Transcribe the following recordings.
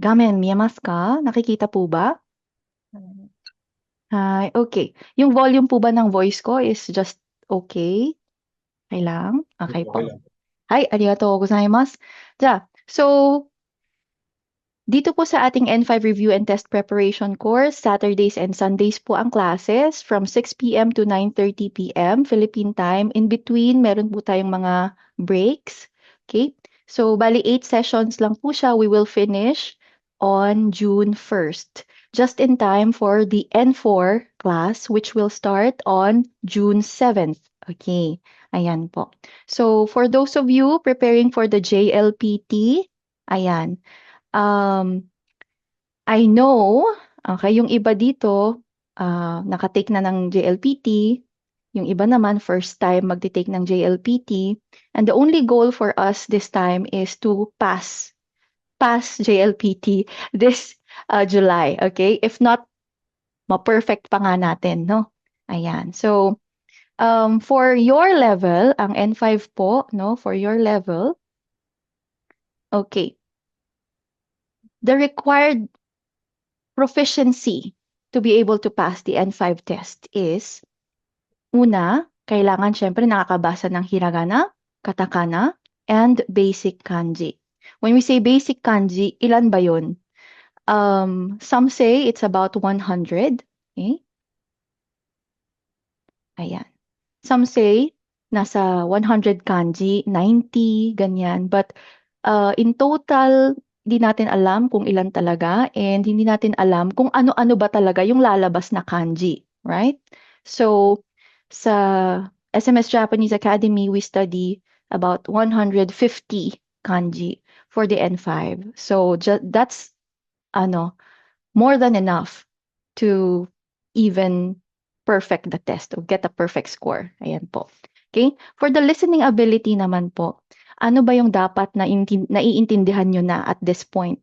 画面見えますか? Nakikita po ba? Hi, okay. Yung volume po ba ng voice ko is just okay? Okay lang? Okay Okay po. lang. はい、ありがとうございます。じゃあ、so, dito po sa ating N5 Review and Test Preparation course, Saturdays and Sundays po ang classes from 6 p.m. to 9:30 p.m. Philippine time. In between, meron po tayong mga breaks. Okay? So, bali 8 sessions lang po siya. We will finish on June 1st. Just in time for the N4 class, which will start on June 7th. Okay. Ayan po. So, for those of you preparing for the JLPT, ayan. Um, I know, okay, yung iba dito, nakatake na ng JLPT, yung iba naman first time magte-take ng JLPT, and the only goal for us this time is to pass JLPT this July, okay? If not, ma-perfect pa nga natin, no? Ayan. So, for your level, ang N5 po, no, for your level, okay, the required proficiency to be able to pass the N5 test is, una, kailangan syempre nakakabasa ng hiragana, katakana, and basic kanji. When we say basic kanji, ilan ba yun? Some say it's about 100. Okay? Ayan. Some say nasa 100 kanji, 90, ganyan. But in total, hindi natin alam kung ilan talaga and hindi natin alam kung ano-ano ba talaga yung lalabas na kanji, right? So, sa SMS Japanese Academy, we study about 150 kanji for the N5. So, that's ano, more than enough to even perfect the test or get a perfect score. Ayan po. Okay? For the listening ability naman po, ano ba yung dapat na naiintindihan nyo na at this point?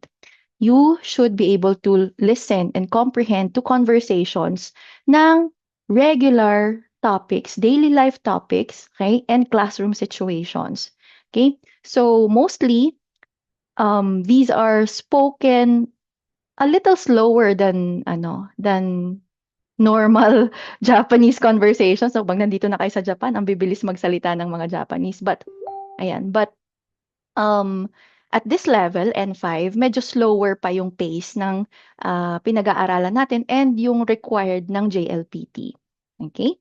You should be able to listen and comprehend to conversations ng regular topics, daily life topics, okay, and classroom situations. Okay? So mostly, these are spoken a little slower than than normal Japanese conversation. So pag nandito na kayo sa Japan, ang bibilis magsalita ng mga Japanese. But ayan, but um at this level N5, medyo slower pa yung pace ng pinag-aaralan natin and yung required ng JLPT. Okay?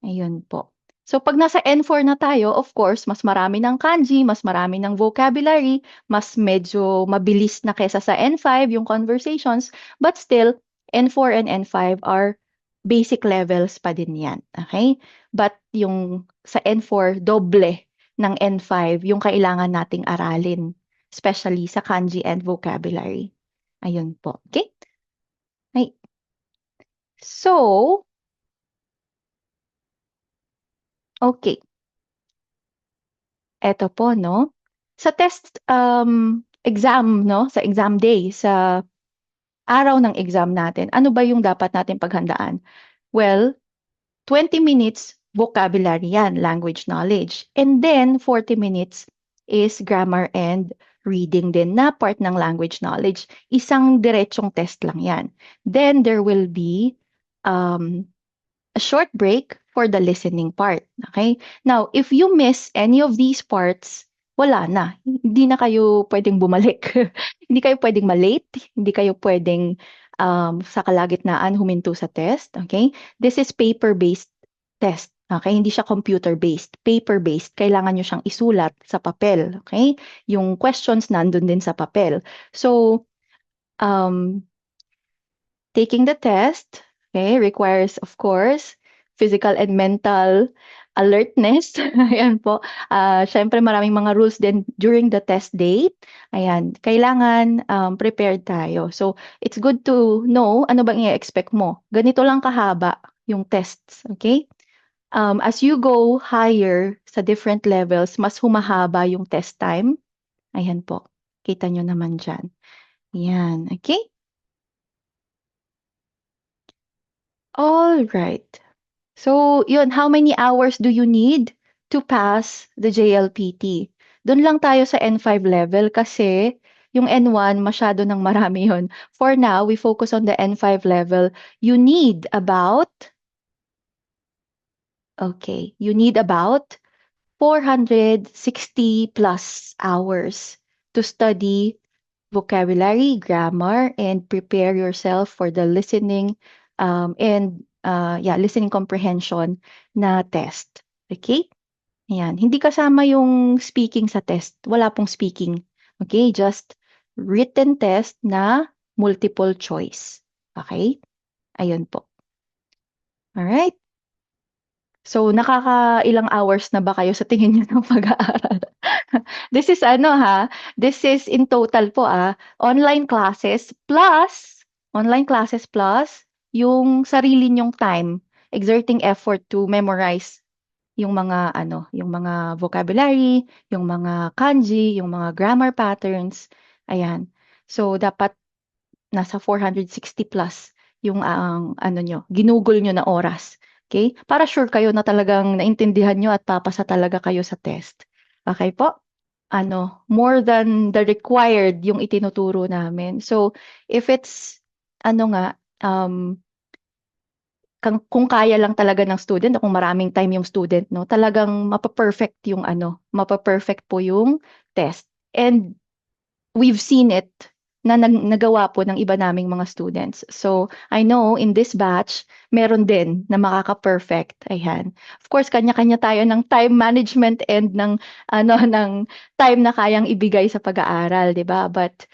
Ayun po. So pag nasa N4 na tayo, of course, mas marami ng kanji, mas marami ng vocabulary, mas medyo mabilis na kesa sa N5 yung conversations, but still, N4 and N5 are basic levels pa din yan. Okay? But yung sa N4, doble ng N5 yung kailangan nating aralin, especially sa kanji and vocabulary. Ayun po. Okay? Ay. So, okay. Eto po, no? Sa test exam, no? Sa exam day, sa araw ng exam natin, ano ba yung dapat natin paghandaan? Well, 20 minutes vocabulary yan, language knowledge. And then 40 minutes is grammar and reading din na part ng language knowledge. Isang diretsong test lang yan. Then there will be um, a short break for the listening part. Okay? Now, if you miss any of these parts, wala na. Hindi na kayo pwedeng bumalik. Hindi kayo pwedeng malate. Hindi kayo pwedeng sa kalagitnaan huminto sa test. Okay? This is paper-based test. Okay? Hindi siya computer-based. Paper-based. Kailangan nyo siyang isulat sa papel. Okay? Yung questions nandun din sa papel. So, um, taking the test, okay, requires, of course, physical and mental alertness. Ayan po. Syempre, maraming mga rules din during the test date. Ayan, kailangan prepared tayo. So, it's good to know ano bang i-expect mo. Ganito lang kahaba yung tests, okay? As you go higher sa different levels, mas humahaba yung test time. Ayan po. Kita nyo naman dyan. Ayan, okay? All right. So, yun, how many hours do you need to pass the JLPT? Doon lang tayo sa N5 level kasi Yung N1, masyado ng marami yun. For now, we focus on the N5 level. You need about, you need about 460 plus hours to study vocabulary, grammar, and prepare yourself for the listening listening comprehension na test. Okay? Ayan. Hindi kasama yung speaking sa test. Wala pong speaking. Okay? Just written test na multiple choice. Okay? Ayun po. Alright? So, nakakailang hours na ba kayo sa tingin niyo ng pag-aaral? This is this is in total po online classes plus yung sarili niyong time, exerting effort to memorize yung mga yung mga vocabulary, yung mga kanji, yung mga grammar patterns. Ayan. So, dapat nasa 460 plus yung ginugol nyo na oras. Okay? Para sure kayo na talagang naintindihan nyo at papasa talaga kayo sa test. Okay po? More than the required yung itinuturo namin. So, if it's, kung kaya lang talaga ng student, o kung maraming time yung student, no, talagang mapa-perfect po yung test. And we've seen it na nagawa po ng iba naming mga students. So, I know in this batch, meron din na makaka-perfect. Ayan. Of course, kanya-kanya tayo ng time management and ng ng time na kayang ibigay sa pag-aaral, 'di ba? But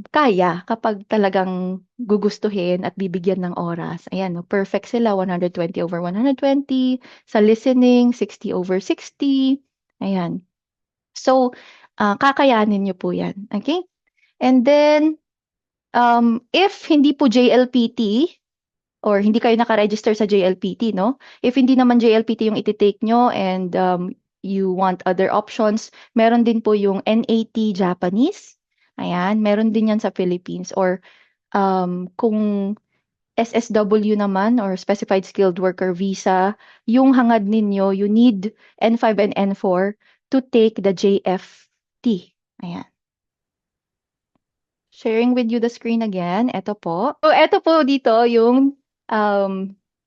kaya kapag talagang gugustuhin at bibigyan ng oras. Ayan, no, perfect sila 120 over 120, sa listening 60 over 60. Ayan. So, kakayanin niyo po 'yan. Okay? And then, if hindi po JLPT or hindi kayo naka-register sa JLPT, no? If hindi naman JLPT yung iti-take nyo and you want other options, meron din po yung NAT Japanese. Ayan, meron din yan sa Philippines. Or kung SSW naman or Specified Skilled Worker Visa, yung hangad ninyo, you need N5 and N4 to take the JFT. Ayan. Sharing with you the screen again. Ito po. So, ito po dito yung um,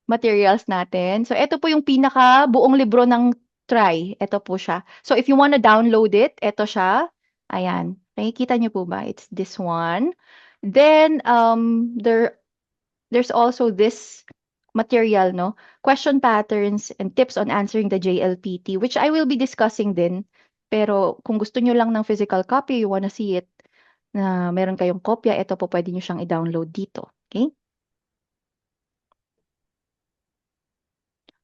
materials natin. So, ito po yung pinaka buong libro ng Try. Ito po siya. So, if you wanna download it, ito siya. Ayan. Nakikita niyo po ba? It's this one. Then, there's also this material, no? Question patterns and tips on answering the JLPT, which I will be discussing din. Pero kung gusto nyo lang ng physical copy, you wanna see it, na meron kayong kopya, ito po pwede nyo siyang i-download dito. Okay?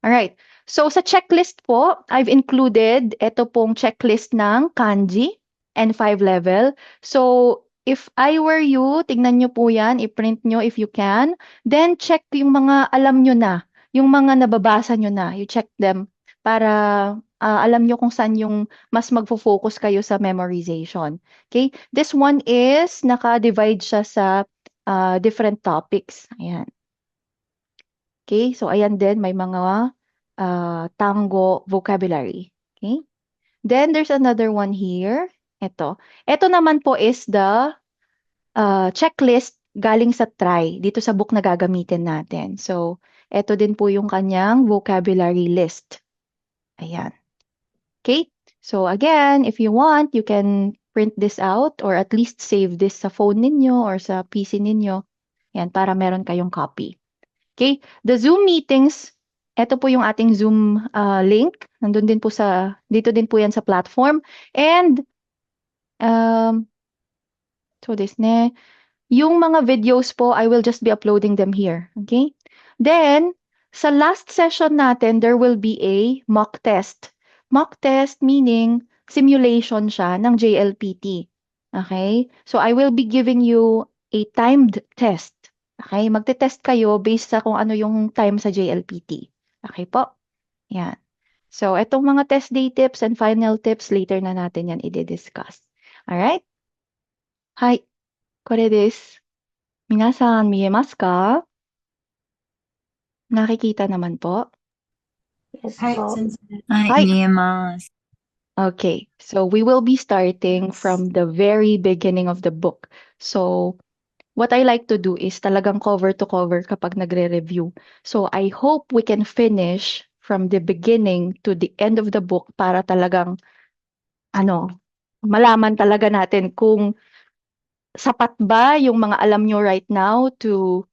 Alright. So sa checklist po, I've included ito pong checklist ng kanji N5 level. So if I were you, tignan nyo po yan, i-print nyo if you can. Then check yung mga alam nyo na, yung mga nababasa nyo na, you check them para alam nyo kung saan yung mas magfo-focus kayo sa memorization. Okay? This one is naka-divide siya sa different topics. Ayan. Okay? So ayan din, may mga tango vocabulary. Okay? Then there's another one here. Ito. Ito naman po is the checklist galing sa try dito sa book na gagamitin natin. So, ito din po yung kanyang vocabulary list. Ayan. Okay? So again, if you want, you can print this out or at least save this sa phone ninyo or sa PC ninyo. Yan, para meron kayong copy. Okay? The Zoom meetings, ito po yung ating Zoom link. Dito din po yan sa platform. And, so this ne, yung mga videos po, I will just be uploading them here. Okay? Then, sa last session natin, there will be a mock test. Mock test meaning simulation siya ng JLPT. Okay? So, I will be giving you a timed test. Okay? Magte-test kayo based sa kung ano yung time sa JLPT. Okay po? Yan. So, itong mga test day tips and final tips, later na natin yan i-discuss. Alright? Hi. これです。皆さん見えますか? Nakikita naman po? Yes po. Hi. 見えます。Okay, so we will be starting from the very beginning of the book. So what I like to do is talagang cover to cover kapag nagre-review. So I hope we can finish from the beginning to the end of the book para talagang ano, malaman talaga natin kung sapat ba yung mga alam nyo right now to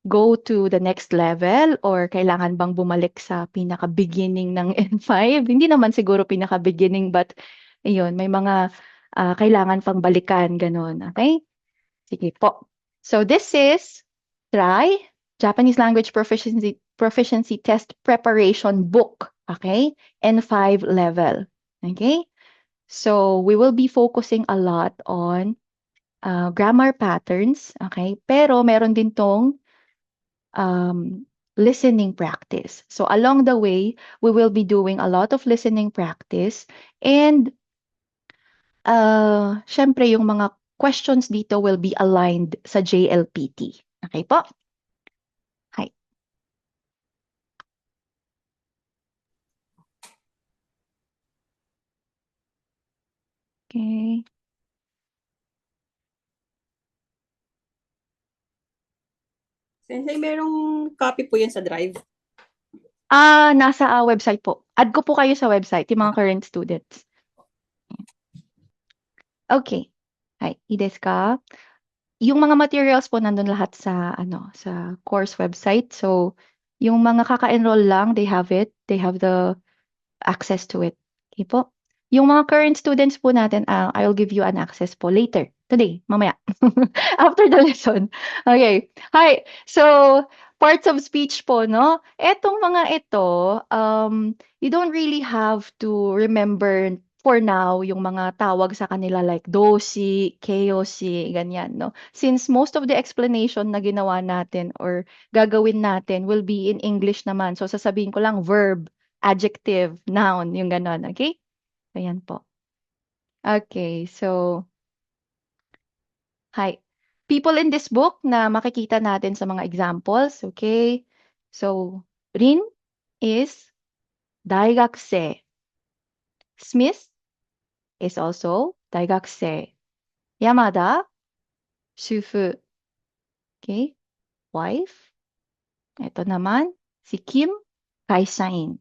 go to the next level or kailangan bang bumalik sa pinaka-beginning ng N5? Hindi naman siguro pinaka-beginning but ayun, may mga kailangan pang balikan, ganun. Okay? Sige po. So this is Try Japanese Language Proficiency Test Preparation Book. Okay? N5 level. Okay? So we will be focusing a lot on grammar patterns. Okay? Pero meron din tong listening practice. So along the way, we will be doing a lot of listening practice and syempre yung mga questions dito will be aligned sa JLPT. Okay po? Hi. Okay. Sensei, merong copy po yan sa Drive. Nasa website po. Add ko po kayo sa website, yung mga current students. Okay. Hi, i desu ka? Yung mga materials po nandun lahat sa sa course website. So, yung mga kaka-enroll lang, they have it. They have the access to it. Okay po? Yung mga current students po natin, I'll give you an access po later. Today, mamaya. After the lesson. Okay. Hi. So, parts of speech po, no? Etong mga ito, you don't really have to remember for now yung mga tawag sa kanila like dosi, keyoshi, ganyan, no? Since most of the explanation na ginawa natin or gagawin natin will be in English naman. So, sasabihin ko lang verb, adjective, noun, yung ganon. Okay? Ayan po. Okay, so, hi. People in this book na makikita natin sa mga examples, okay? So, Rin is 大学生. Smith is also 大学生. Yamada, 主婦. Okay? Wife. Ito naman, si Kim, 会社員.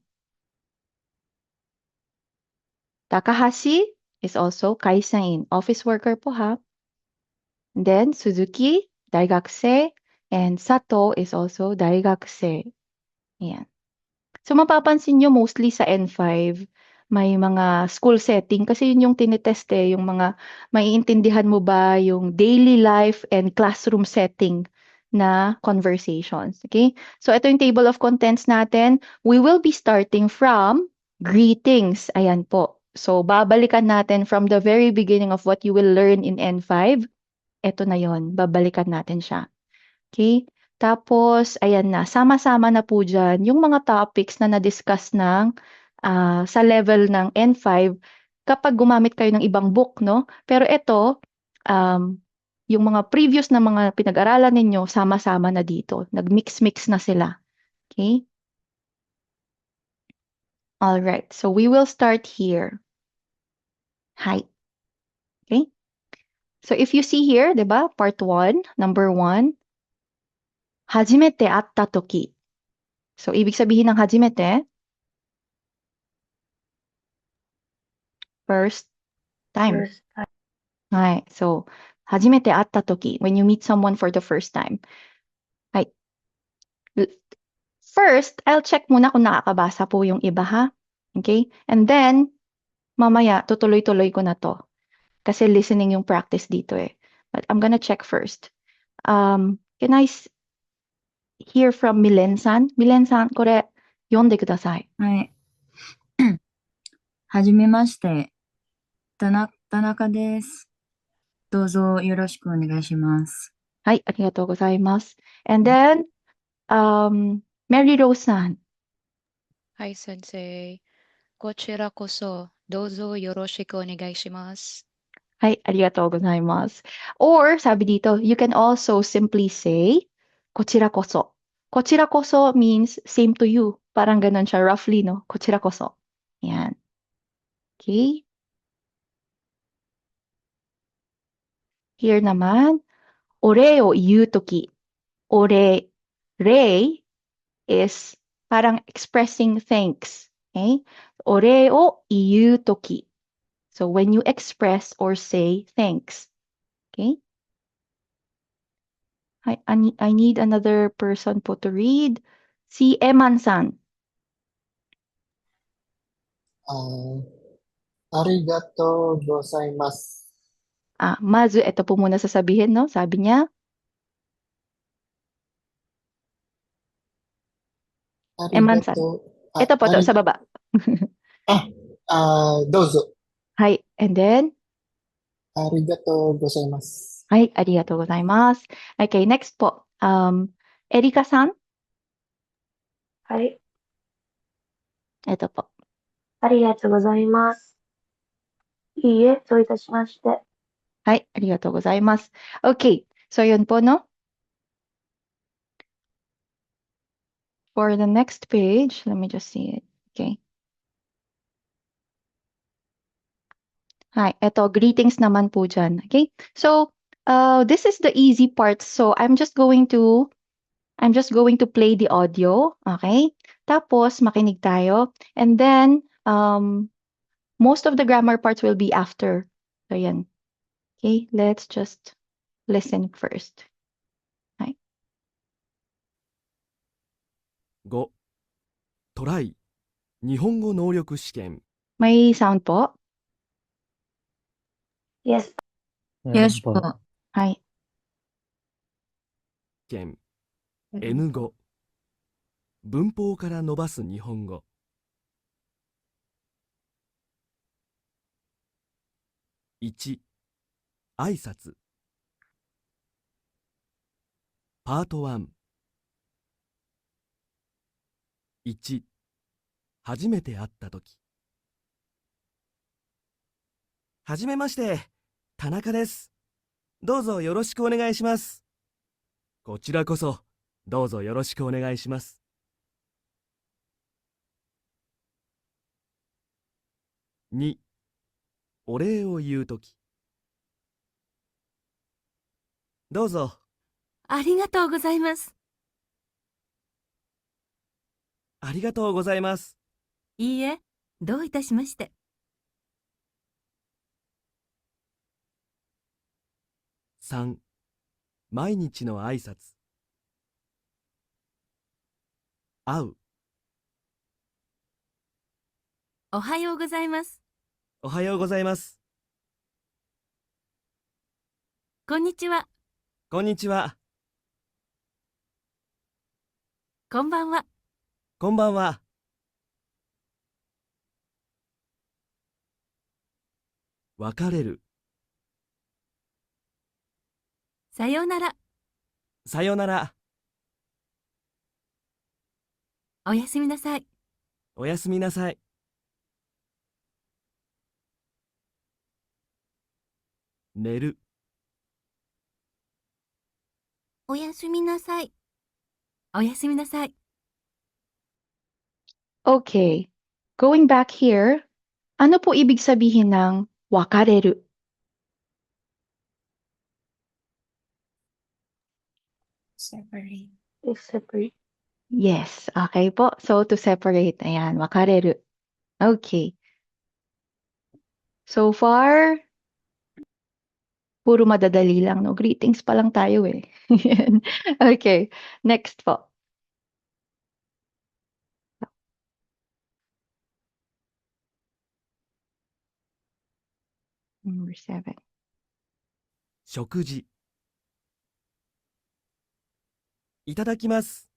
Takahashi is also 会社員. Office worker po ha. And then Suzuki, 大学生. And Sato is also 大学生. Ayan. So mapapansin nyo mostly sa N5, may mga school setting kasi yun yung tinitest yung mga maiintindihan mo ba yung daily life and classroom setting na conversations. Okay? So ito yung table of contents natin. We will be starting from greetings. Ayan po. So babalikan natin from the very beginning of what you will learn in N5. Ito na yon, babalikan natin siya. Okay? Tapos, ayan na, sama-sama na po dyan yung mga topics na na-discuss ng sa level ng N5 kapag gumamit kayo ng ibang book, no? Pero ito, yung mga previous na mga pinag-aralan ninyo, sama-sama na dito. Nag-mix-mix na sila. Okay? All right. So we will start here. Hi. Okay? So if you see here, 'di ba? Part 1, number 1, 初めて会った時. So ibig sabihin ng 初めて, first time. First time. はい。So, 初めて会った時 when you meet someone for the first time. はい。First, I'll check muna kung nakakabasa po yung iba ha. Okay? And then, mamaya, tutuloy-tuloy ko na to. Kasi listening yung practice dito eh. But I'm gonna check first. Can I hear from Milen-san? Milen-san, これ、読んでください。はい。はじめまして。田中です。どうぞよろしくお願いします。はい、ありがとうございます。And then, Mary Rose-san. はい、先生。こちらこそ、どうぞよろしくお願いします。はい、ありがとうございます。Or, sabi dito, you can also simply say, こちらこそ. こちらこそ means same to you. Parang ganun siya, roughly, no? こちらこそ. Yan. Okay? Here naman, ore o iu toki. Ore, re is parang expressing thanks. Okay? Ore o iu toki. So when you express or say thanks. Okay? I need another person po to read. Si Eman-san. ありがとうございます。Mazu, ito po muna sasabihin, no? Sabi niya, ありが Eman-san. とう。Ito po to, sa baba. どうぞ。Hi. And then, ありがとうございます。 hi, arigatou gozaimasu. Okay, next po. Erika-san. はい、Ito po. ありがとうございます。いいえ、どういたしまして。 Hi, arigatou gozaimasu. Okay, so yun po, no? For the next page, let me just see it. Okay. Hi, eto, greetings naman po dyan. Okay, so this is the easy part. So I'm just going to play the audio. Okay, tapos makinig tayo, and then most of the grammar parts will be after. So yan. Okay, let's just listen first. 5. トライ日本語能力試験 May sound po? Yes, Yes po. Hi. 験 N 語文法から伸ばす日本語1挨拶パート11初めて会ったときはじめまして田中ですどうぞよろしくお願いしますこちらこそどうぞよろしくお願いします2お礼を言うときどうぞありがとうございます。ありがとうございますいいえ、どういたしまして。3毎日の挨拶会うおはようございます。おはようございますこんにちは。こんにちはこんばんは。こんばんは別れるさようなら。さよならおやすみなさい。おやすみなさい寝るおやすみなさい。おやすみなさい。 Okay. Going back here, ano po ibig sabihin ng wakareru? Separate. if separate. Yes. Okay po. So, to separate. Ayan, wakareru. Okay. So far, puro madadali lang, no? Greetings pa lang tayo eh. Yan. Okay. Next po. Number 7. 食事いただきます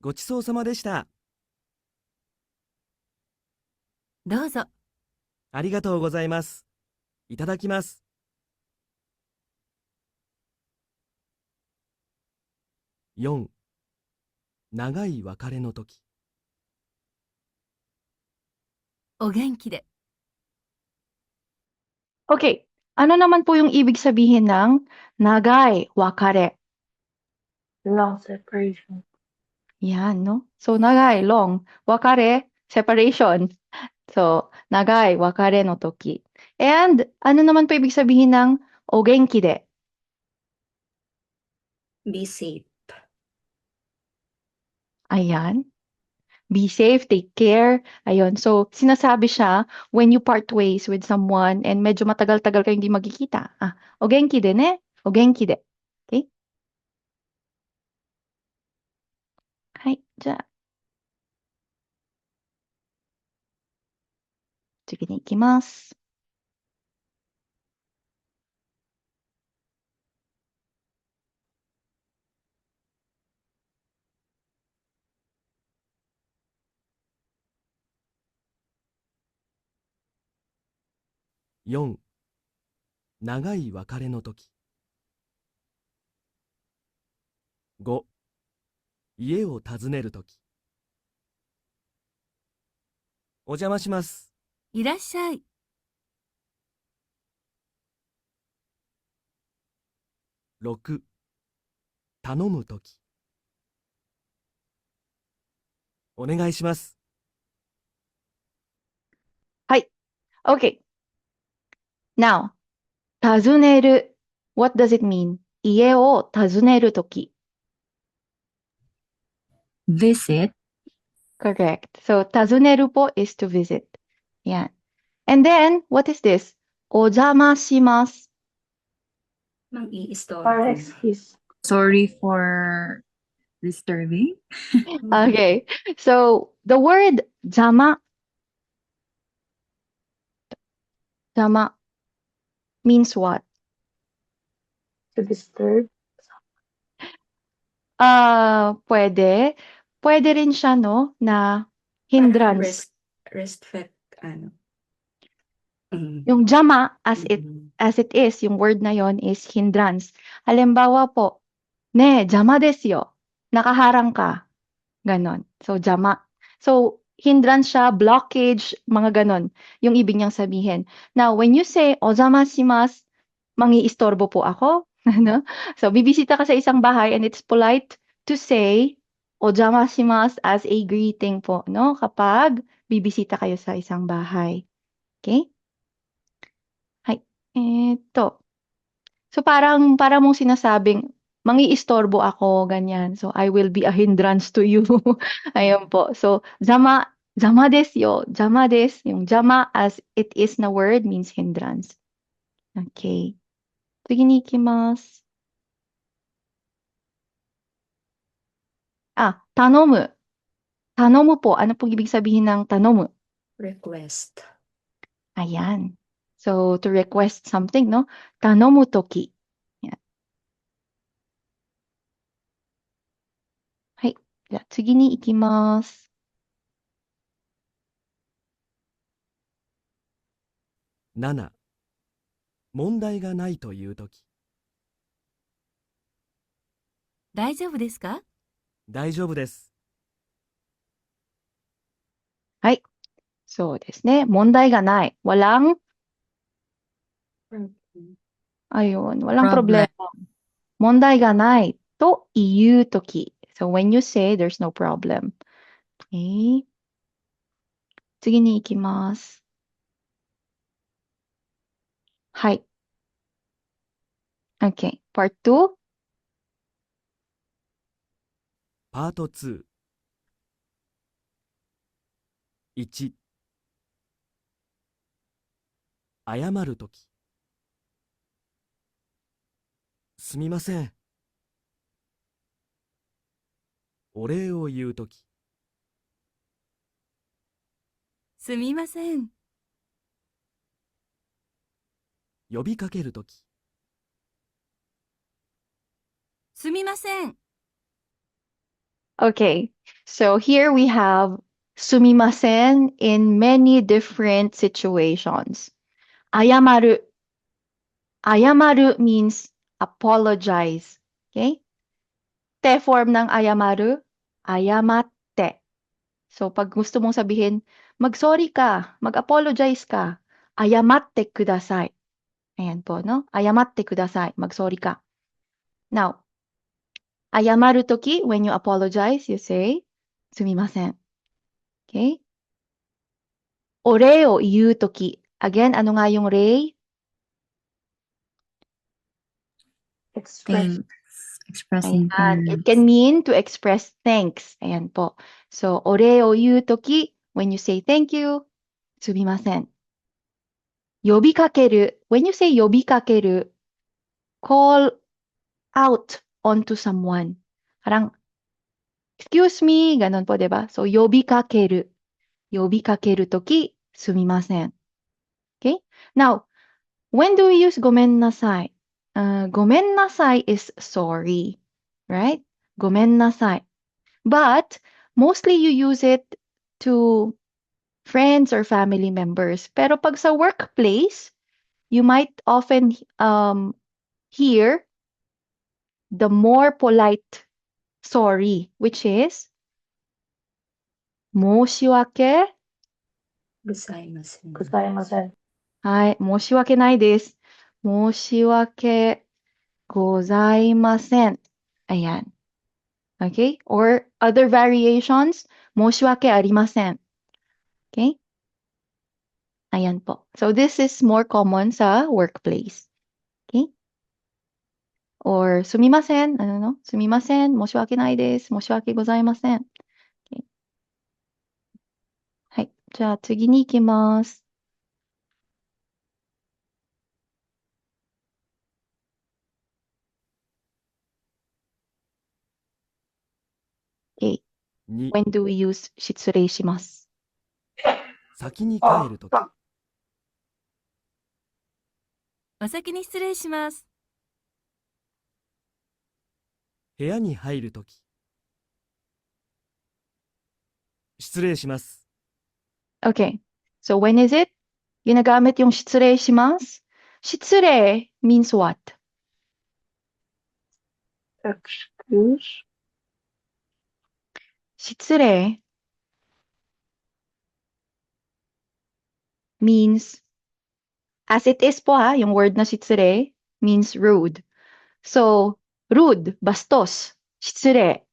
ごちそうさまでしたどうぞ。ありがとうございますいただきます4長い別れの時お元気で。 Okay. Ano naman po yung ibig sabihin ng nagay, wakare? Long separation. Yan, no? So, nagay, long. Wakare, separation. So, nagai, wakare no toki. And, ano naman po ibig sabihin ng o genki de? Be safe. Ayan. Be safe, take care. Ayun. So, sinasabi siya when you part ways with someone and medyo matagal-tagal kayo hindi magkikita. O genki de ne? O genki de. Okay? はい。じゃあ、次に行きます。4、長い別れの時。5、家を訪ねる時。お邪魔します。いらっしゃい。 6、頼む時。お願いします。はい。Okay. Now, 訪ねる。What does it mean? 家を訪ねるとき。 visit, Correct. So, 訪ねるpo is to visit. Yeah. And then, what is this? お邪魔します。 Mang-i-store. Or excuse. sorry for disturbing. Okay. So, the word 邪魔 means what? To disturb. Pwede. Pwede rin siya, no, na hindrance. Respect, ano. Yung jama, as it is, yung word na yon is hindrance. Halimbawa po, ne, jama desu yo. Nakaharang ka. Ganon. So, jama. So, hindrance siya, blockage, mga ganon. Yung ibig niyang sabihin. Now, when you say, ojama shimasu, mangiistorbo po ako. Ano? So, bibisita ka sa isang bahay and it's polite to say, ojama shimasu as a greeting po, no? Kapag bibisita kayo sa isang bahay. Okay? Hay. Ito. So, parang mong sinasabing, mangiistorbo ako, ganyan. So, I will be a hindrance to you. Ayun po. So, jama desu yo. Jama desu. Yung jama as it is na word means hindrance. Okay. 次に行きます。頼む。頼むpo. Ano pong ibig sabihin ng 頼む? Request. Ayan. So, to request something, no? 頼むとき。Yan. はい。じゃあ、次に行きます。7、問題がないという時。大丈夫ですか？大丈夫です。はい。そうですね。問題がない。Walang, ayun, walang Problem. problema. 問題がないと言うとき。So, when you say there's no problem. Okay. 次に行きます。はい。Okay. Part 2. パート2。1、謝るとき。すみません。お礼を言うとき。すみません。呼びかけるとき。すみません。 Okay. So, here we have sumimasen in many different situations. Ayamaru. Ayamaru means apologize. Okay? Te form ng ayamaru, ayamatte. So, pag gusto mong sabihin, mag-sorry ka, mag-apologize ka, ayamatte kudasai. Ayan po, no? Ayamatte kudasai, mag-sorry ka. Now, ayamaru toki, when you apologize, you say, sumimasen. Okay? ore o iu toki. Again, ano nga yung re? Express. Thanks. Expressing Ayan. It thanks. can mean to express thanks. Ayan po. So, ore o iu toki, when you say thank you, sumimasen. Yobikakeru. When you say yobikakeru, call out onto someone. Parang, excuse me, ganon po, diba? So, yobikakeru. Yobikakeru toki, sumimasen. Okay? Now, when do we use gomen nasai? Gomen nasai is sorry, right? Gomen nasai. But mostly you use it to friends or family members. Pero pag sa workplace, you might often hear the more polite sorry, which is 申し訳 Gozaimasen. はい、申し訳ないです。申し訳ございません。Ayan. Okay? Or other variations, 申し訳ありません。Okay? Ayan po. So this is more common sa workplace. Okay? Or すみません。ano no? すみません。申し訳ないです。申し訳ございません。Okay? はい。じゃあ次に行きます。Okay. 2、 When do we use 失礼します？先に帰るとき。お先に失礼します。部屋に入るとき。失礼します。 Okay. So when is it? Ginagamit yung 失礼します。失礼 means what? Excuse. 失礼 means, as it is po ha, yung word na 失礼 means rude. So, rude, bastos, 失礼。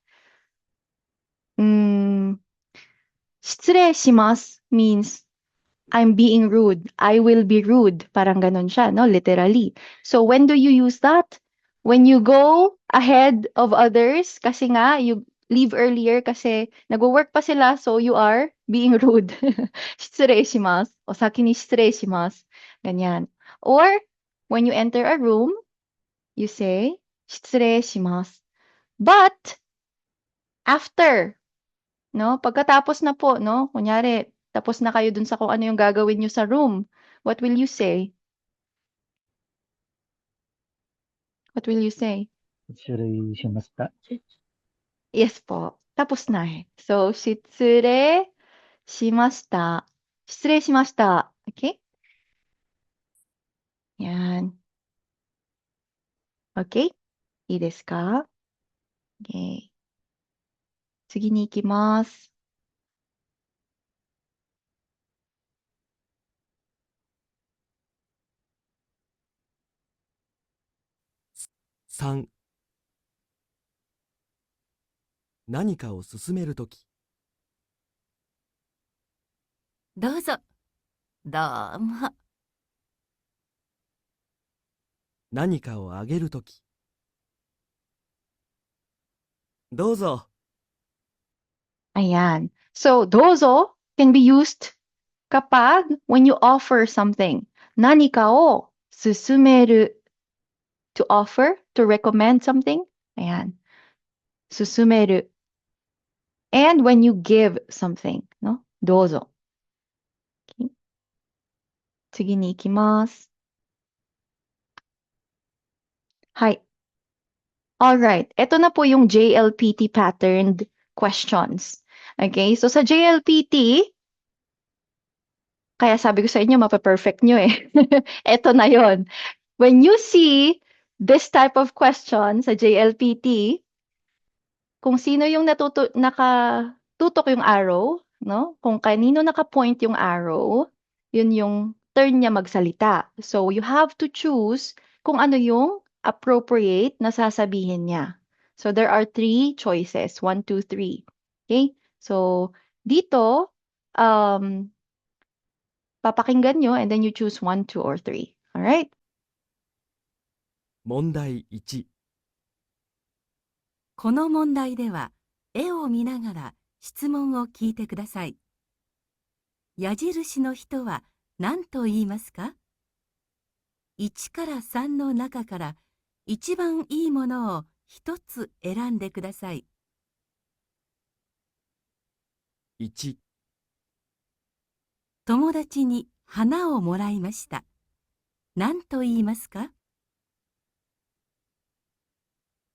失礼します means I'm being rude. I will be rude. Parang ganun siya, no? Literally. So, when do you use that? When you go ahead of others, kasi nga, you leave earlier kasi nagwo-work pa sila, so you are being rude. 失礼します。お先に失礼します。Ganyan. Or, when you enter a room, you say, 失礼します。But, after, no? Pagkatapos na po, no? Kunyari, tapos na kayo dun sa kung ano yung gagawin nyo sa room. What will you say? What will you say? 失礼しました。 Yes po. Tapos na eh. So, 失礼しました。失礼しました。Okay? Yan. Okay? いいですか？ Okay. 次に行きます。3、何かを進めるとき。どうぞ。どうも。何かをあげるとき。どうぞ。 Ayan. So, dozo can be used kapag when you offer something. Nanika o susumeru. To offer, to recommend something. Ayan. Susumeru. And when you give something, no? Dozo. Okay. 次に行きます。はい。Alright. Ito na po yung JLPT patterned questions. Okay? So sa JLPT, kaya sabi ko sa inyo, mapaperfect nyo eh. Ito na yon. When you see this type of question sa JLPT, kung sino yung nakatutok yung arrow, no? Kung kanino nakapoint yung arrow, yun yung turn niya magsalita. So you have to choose kung ano yung appropriate na sasabihin niya. So there are 3 choices. 1, 2, 3. Okay? So dito, papakinggan nyo and then you choose 1, 2, or 3. Alright? 問題1、この問題では、絵を見ながら質問を聞いてください。矢印の人は何と言いますか？ 1 から3の中から一番いいものを一つ選んでください。1、友達に花をもらいました。何と言いますか？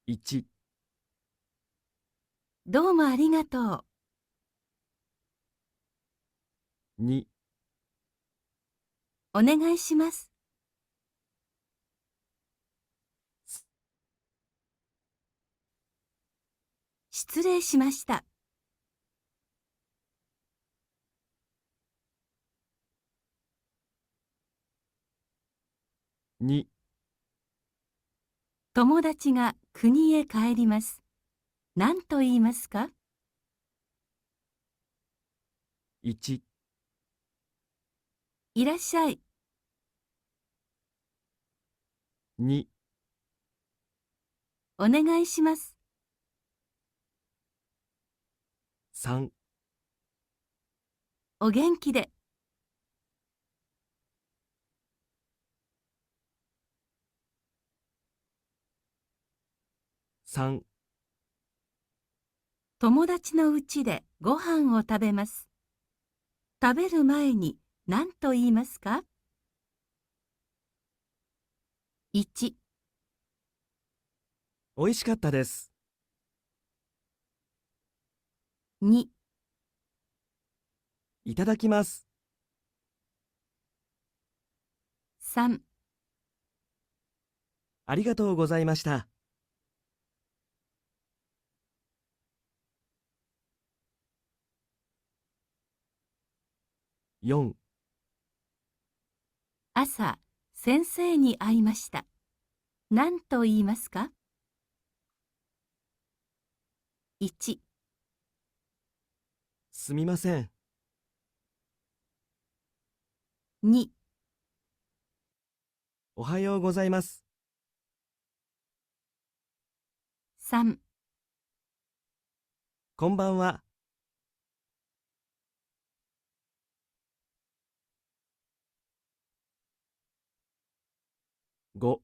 1、どうもありがとう。 2、お願いします。失礼しました。2、友達が国へ帰ります。何と言いますか？ 1、いらっしゃい。 2、お願いします。 3、お元気で。 3、友達の家でご飯を食べます。食べる前に何と言いますか？ 1、美味しかったです。 2、いただきます。 3、ありがとうございました。4、朝、先生に会いました。何と言いますか？ 1、すみません。 2、おはようございます。 3、こんばんは。5、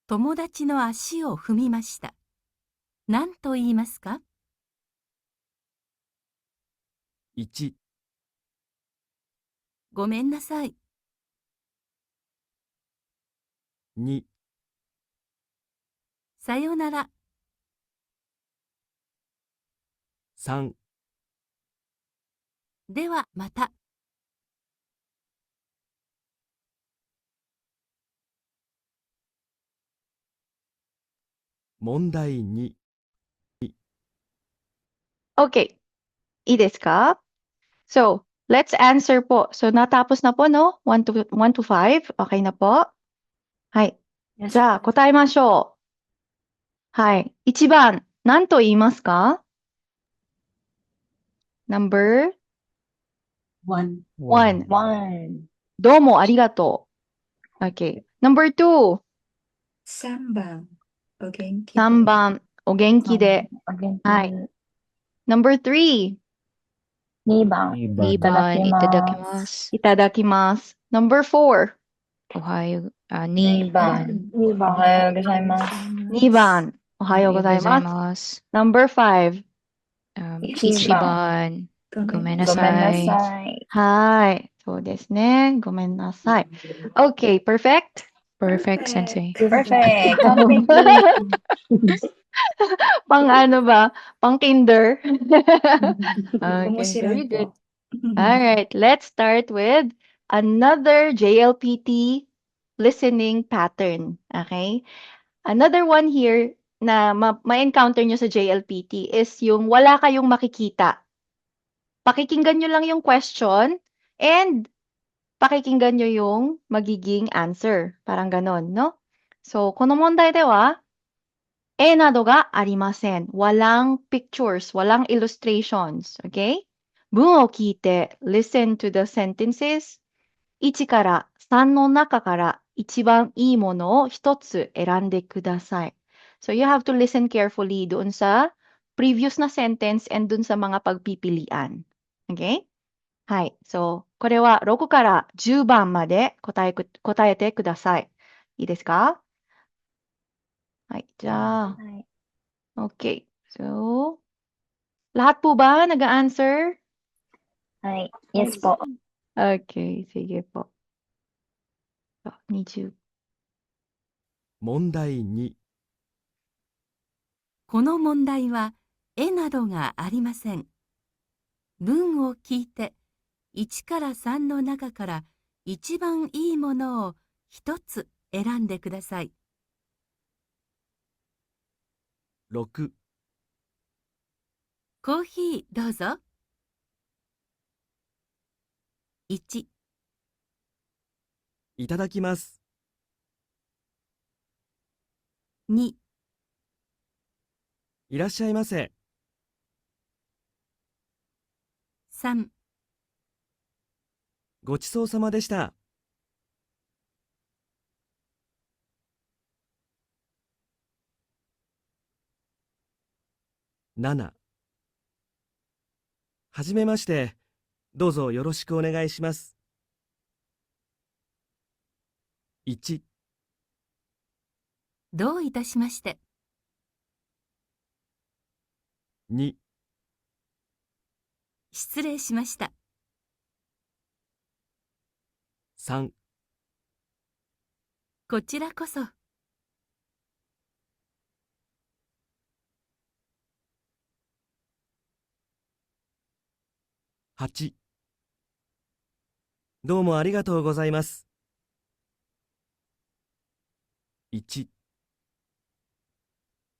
友達の足を踏みました。何と言いますか？ 1、ごめんなさい。 2、さよなら。 3、ではまた。問題2、 Okay. いいですか? So, let's answer po. So, natapos na po, no? 1 to 5. Okay na po? はい。じゃあ、答えましょう。はい。1番、何と言いますか? Number 1、 1. 1、どうもありがとう。Okay. Number 2. 3番、お元気で。 3番、お元気で。お元気はい。Number 3. 2番、 2いただきいただきま。ますす。いただきます。Number 4. おはよう、2 2番、番、おはようございます。 2番、おはようございおはようございます。ます。Number 5. 1 1番、番、ごめんなごめんなさい。さい。はい。そうですね。ごめんなさい。Okay, perfect? Perfect, Sensei. Perfect! 完璧。Pang ano ba? Pang kinder? 面 Okay, 白 very い good. 子。 All right, let's start with another JLPT listening pattern. Okay? Another one here na ma-encounter nyo sa JLPT is yung wala kayong makikita. Pakikinggan nyo lang yung question and pakikinggan nyo yung magiging answer. Parang ganon, no? So, この問題では、絵などがありません。Walang pictures, walang illustrations. Okay? 文を聞いて listen to the sentences 1から3の中から一番いいものを一つ選んでください。So you have to listen carefully doon sa previous na sentence and doon sa mga pagpipilian. Okay? はい。So, これは6から10番まで答えてください。いいですか？はい。じゃあ、はい。 okay. So, lahat po ba nag-a-answer? はい。Yes po。 Okay. Sige po. So, 20。問題2。この問題は絵などがありません。文を聞いて1から3の中から一番いいものを一つ選んでください。6。コーヒーどうぞ。1、いただきます。 2、いらっしゃいませ。 3、ごちそうさまでした。 7。はじめまして。どうぞよろしくお願いします。 1。どういたしまして。 2。失礼しました。 3。こちらこそ。 8。どうもありがとうございます。 1。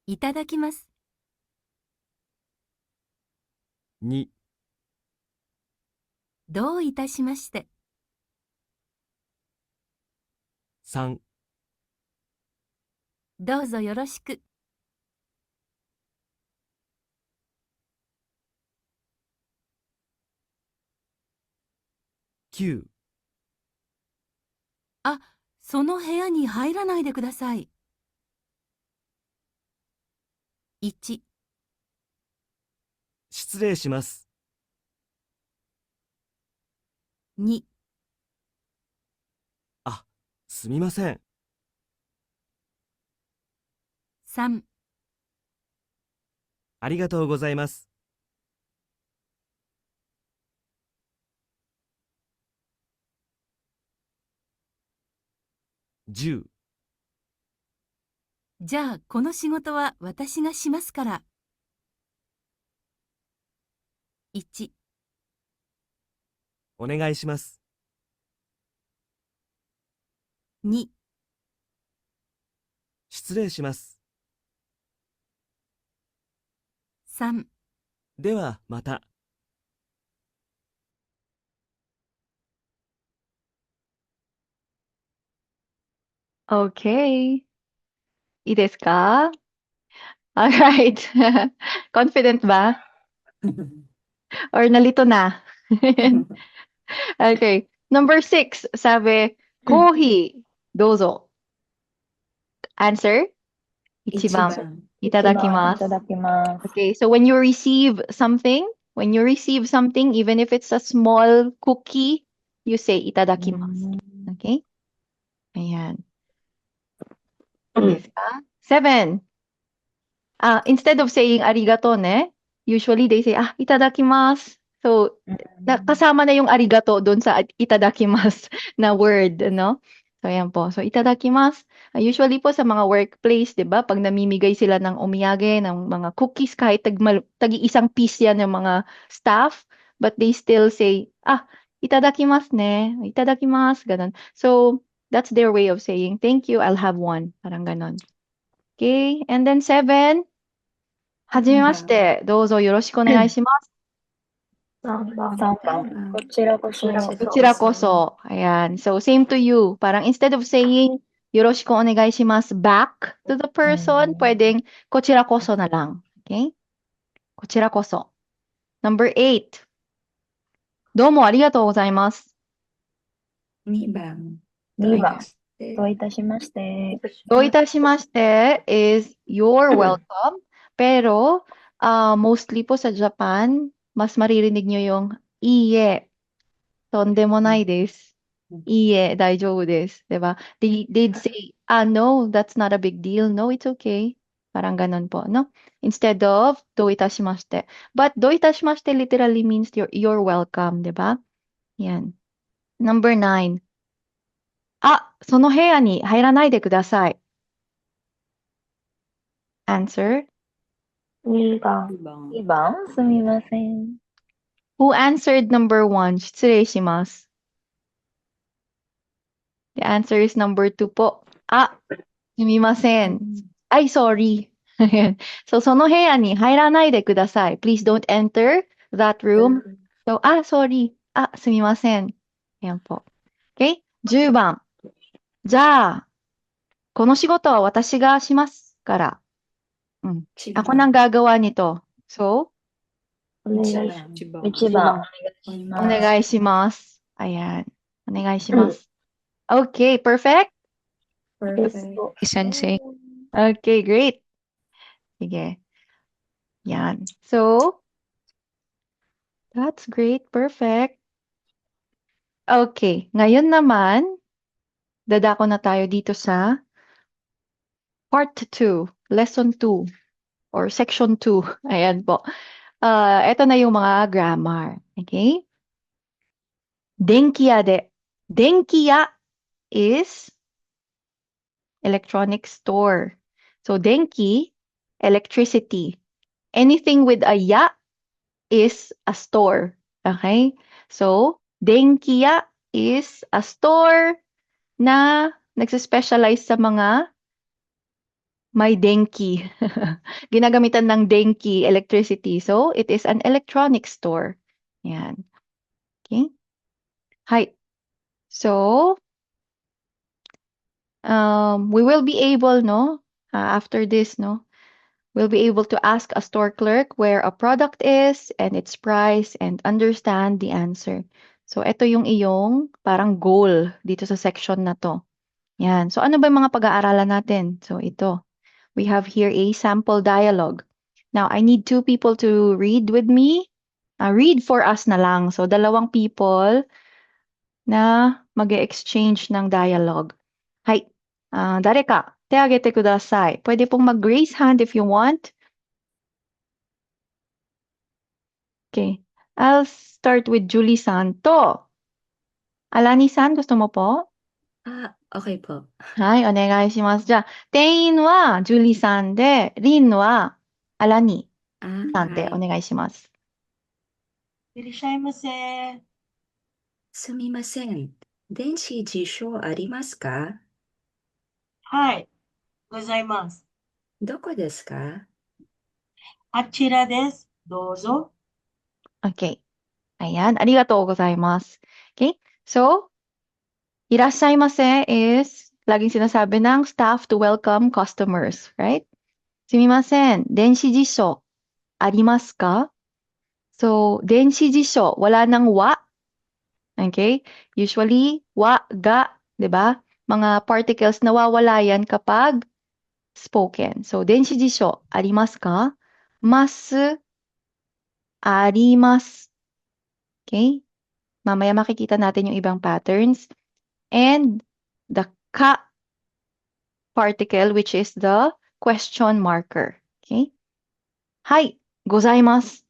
いただきます。 2。どういたしまして。 3。どうぞよろしく。 9。あ、その部屋に入らないでください。1、失礼します。 2、あ、すみません。 3、ありがとうございます。 10。じゃあこの仕事は私がしますから。1、お願いします。 2、失礼します。 3、ではまた。 Okay. いいですか？ Alright. Confident ba? Or nalito na? Okay. Number 6, sabi, kohi, dozo. Answer? 1番. 1番。 Itadakimasu. いただきます。 Okay, so when you receive something, even if it's a small cookie, you say itadakimasu. Okay? Ayan. Yes ka? 7. Instead of saying arigato ne, usually they say, itadakimasu. So, kasama na yung arigato doon sa itadakimasu na word, no? So, ayan po. So, itadakimasu. Usually po sa mga workplace, di ba? Pag namimigay sila ng omiyage, ng mga cookies, kahit tagi-isang piece yan ng mga staff, but they still say, itadakimasu ne, itadakimasu, ganun. So, that's their way of saying, thank you, I'll have one. Parang ganon. Okay, and then 7. はじめまして。どうぞよろしくお願いします。 3番。 3こちらこそ。こちらこそ。Ayan. So, same to you. Parang instead of saying, よろしくお願いします back to the person, pwedeng, こちらこそなlang. Okay? こちらこそ. Number 8. どうもありがとうございます。 2番2番。どどういたしまして。どういたしまして is you're welcome. Pero, mostly po sa Japan, mas maririnig nyo yung iie. Tonde mo nai desu. Iie, daijoubu desu. Diba? They'd say, no, that's not a big deal. No, it's okay. Parang ganon po, no? Instead of, do itashimashite. But do itashimashite literally means you're welcome, diba? Yan. Number 9. その部屋に入らないでください. Answer. 2番。 2番すみません。 Who answered number 1? 失礼します. The answer is number 2 po. すみません. Ay, sorry. So, その部屋に入らないでください. Please don't enter that room. So, sorry. すみません. Ayan po. Okay? 10番. じゃあ、この仕事は私がしますから。Ako nang gagawa nito. So, お願いします。 1番。お願いします。 お願いします. Ayan. お願いします. Okay, perfect? Perfect. Sensei. Okay, great. Sige. Yan. So, that's great. Perfect. Okay. Ngayon naman, dadako na tayo dito sa part 2, lesson 2, or section 2. Ayan po. Ito na yung mga grammar. Okay? Denkiya de. Denkiya is electronic store. So, denki, electricity. Anything with a ya is a store. Okay? So, denkiya is a store na nagsispecialize sa mga may denki. Ginagamitan ng denki, electricity. So, it is an electronic store. Yan. Okay? Hi. So, we will be able, no? After this, no? We'll be able to ask a store clerk where a product is and its price and understand the answer. So, ito yung iyong parang goal dito sa section na to. Yan. So, ano ba yung mga pag-aaralan natin? So, ito. We have here a sample dialogue. Now, I need 2 people to read with me. Read for us na lang. So, 2 people na mag-exchange ng dialogue. Hai. 誰か手挙げてください. Pwede pong mag-raise hand if you want. Okay. I'll start with Julie-san. To. Alani-san, gusto mo po? Okay po. はい、お願いします。じゃあ、店員はジュリさんで、リンはアラニさんでお願いします。いらっしゃいませ。すみません。電子辞書ありますか？はい、ございます。どこですか？あちらです。どうぞ。Okay. Ayan, ありがとうございます。Okay? So, いらっしゃいませ is laging sinasabi ng staff to welcome customers, right? すみません、電子辞書ありますか? So, 電子辞書, wala nang wa. Okay? Usually, wa, ga, 'di ba? Mga particles nawawala yan kapag spoken. So, 電子辞書ありますか? Mas, あります. Okay? Mamaya makikita natin yung ibang patterns. And the ka particle, which is the question marker. Okay? Hai, gozaimasu.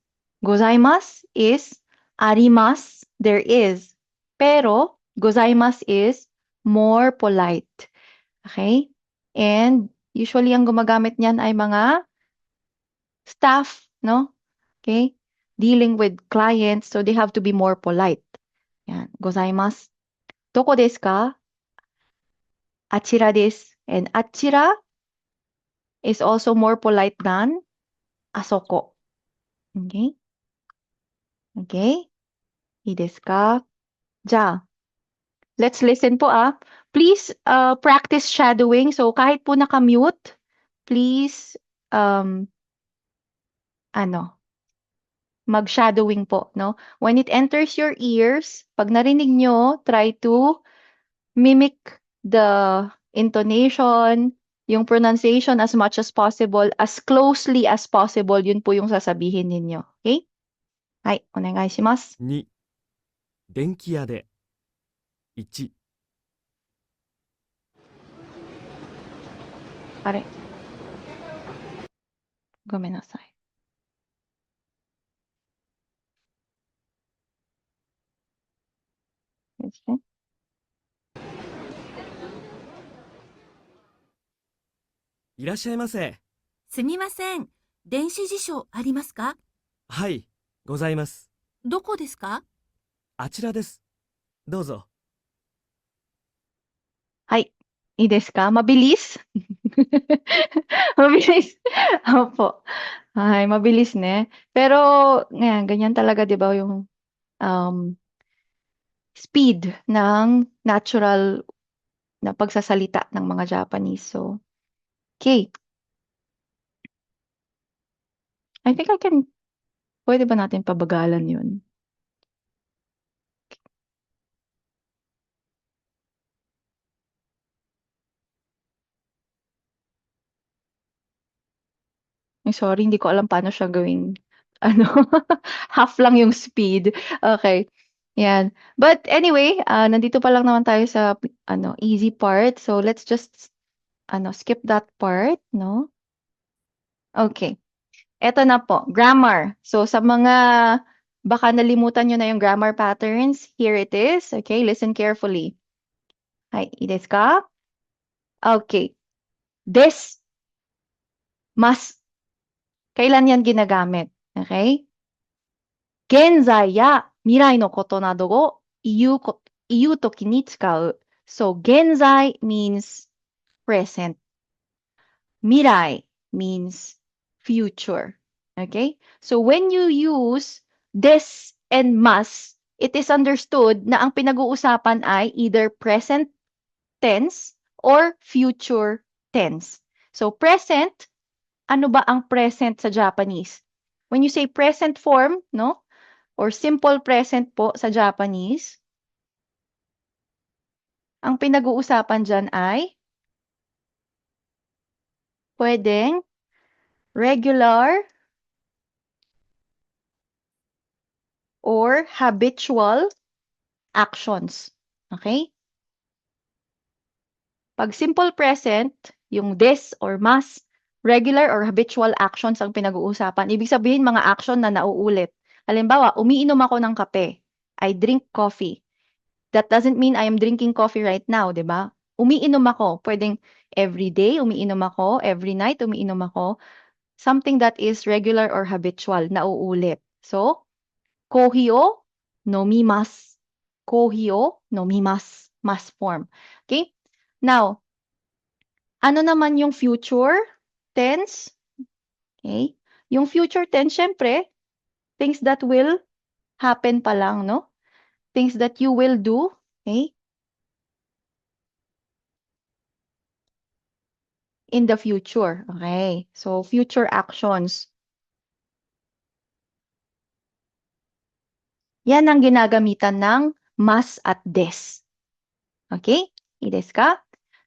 Gozaimasu is arimasu, there is. Pero, gozaimasu is more polite. Okay? And usually, ang gumagamit niyan ay mga staff, no? Okay? Dealing with clients, so they have to be more polite. Yan, gozaimasu. Doko desu ka? Achira desu. And achira is also more polite than asoko. Okay? Okay? I desu ka? Ja. Let's listen po Please practice shadowing. So kahit po naka-mute, please mag-shadowing po, no? When it enters your ears, pag narinig nyo, try to mimic the intonation, yung pronunciation as much as possible, as closely as possible, yun po yung sasabihin ninyo. Okay? Hai, onegai shimasu. 2、電気屋で。1、あれ。ごめんなさい。ですね。いらっしゃいませ。すみません。電子辞書ありますか？はい、ございます。どこですか？あちらです。どうぞ。はい。いいですか? Mabilis? Mabilis. Opo. Ay, mabilis ne. Pero, ngayon, ganyan talaga, di ba, yung speed ng natural na pagsasalita ng mga Japanese. So, okay. I think pwede ba natin pabagalan yun? Ay, sorry, hindi ko alam paano siya gawing, ano, half lang yung speed. Okay. Yan. But anyway, nandito pa lang naman tayo sa, easy part. So, let's just, skip that part, no? Okay. Eto na po, grammar. So, sa mga, baka nalimutan nyo na yung grammar patterns, here it is. Okay, listen carefully. Hi, i desu ka? Okay. Des, mas, kailan yan ginagamit? Okay? Genzai ya mirai no koto nado o iu toki ni tsukau. So, genzai means present. Mirai means future. Okay? So, when you use des and mas, it is understood na ang pinag-uusapan ay either present tense or future tense. So, present, ano ba ang present sa Japanese? When you say present form, no? Or simple present po sa Japanese, ang pinag-uusapan dyan ay pwedeng regular or habitual actions. Okay? Pag simple present, yung des or mas, regular or habitual actions ang pinag-uusapan. Ibig sabihin mga action na nauulit. Halimbawa, umiinom ako ng kape. I drink coffee. That doesn't mean I am drinking coffee right now, di ba? Umiinom ako. Pwedeng every day umiinom ako, every night umiinom ako. Something that is regular or habitual, nauulit. So, kohi o nomimasu. Kohi o nomimasu. Mas form. Okay? Now, ano naman yung future tense? Okay? Yung future tense, syempre, things that will happen pa lang, no? Things that you will do, okay? In the future, okay? So, future actions. Yan ang ginagamitan ng mas at des. Okay? Ides ka?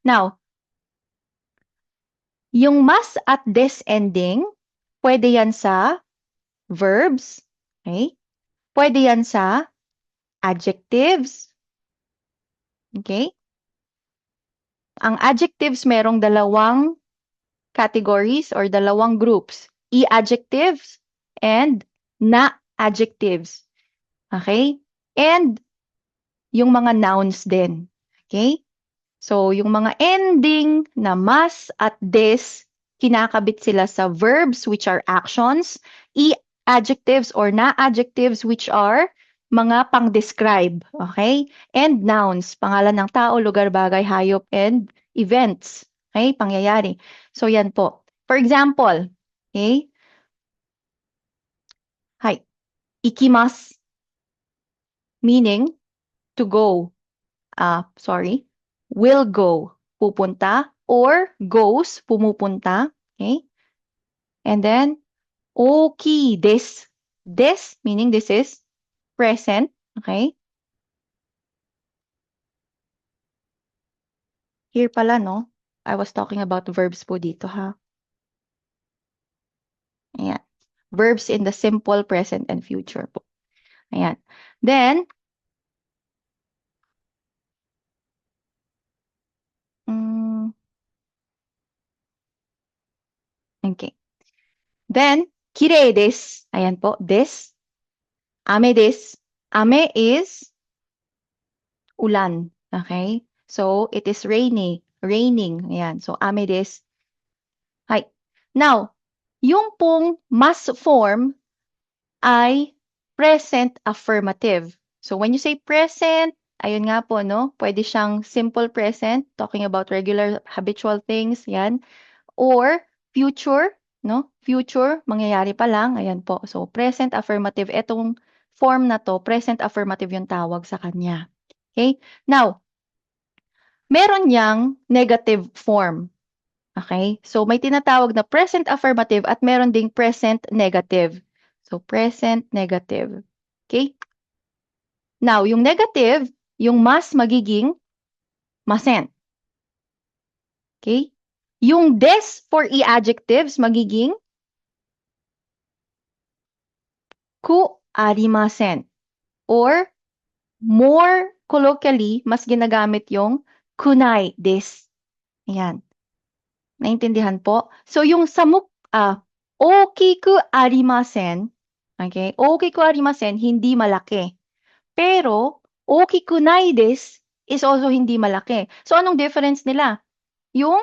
Now, yung mas at des ending, pwede yan sa verbs, okay? Pwede yan sa adjectives, okay? Ang adjectives merong dalawang categories or dalawang groups. E-adjectives and na-adjectives. Okay? And yung mga nouns din. Okay? So, yung mga ending na mas at des, kinakabit sila sa verbs which are actions, e-adjectives or na-adjectives which are mga pang-describe, okay? And nouns, pangalan ng tao, lugar, bagay, hayop, and events, okay? Pangyayari. So, yan po. For example, okay? Hi. Ikimasu, meaning to go. Will go, pupunta, or goes, pumupunta, okay? And then, oki desu, This, meaning this is present. Okay? Here pala, no? I was talking about verbs po dito, ha? Ayan. Verbs in the simple, present, and future po. Ayan. Then, okay. Then, kirei desu. Ayan po, this. Ame desu. Ame is ulan. Okay? So, it is raining. Ayan. So, ame desu. Hi. Now, yung pong mas form ay present affirmative. So, when you say present, ayun nga po, no? Pwede siyang simple present, talking about regular habitual things, yan. Or future, no? Future, mangyayari pa lang, ayan po. So, present affirmative, etong form na to, present affirmative yung tawag sa kanya. Okay? Now, meron niyang negative form. Okay? So, may tinatawag na present affirmative at meron ding present negative. So, present negative. Okay? Now, yung negative, yung mas magiging masen. Okay? Yung des for e-adjectives magiging ku arimasen. Or, more colloquially, mas ginagamit yung kunai des. Ayan. Naintindihan po? So, yung okiku arimasen, okay? Okiku arimasen, hindi malaki. Pero, okiku nai desu is also hindi malaki. So, anong difference nila? Yung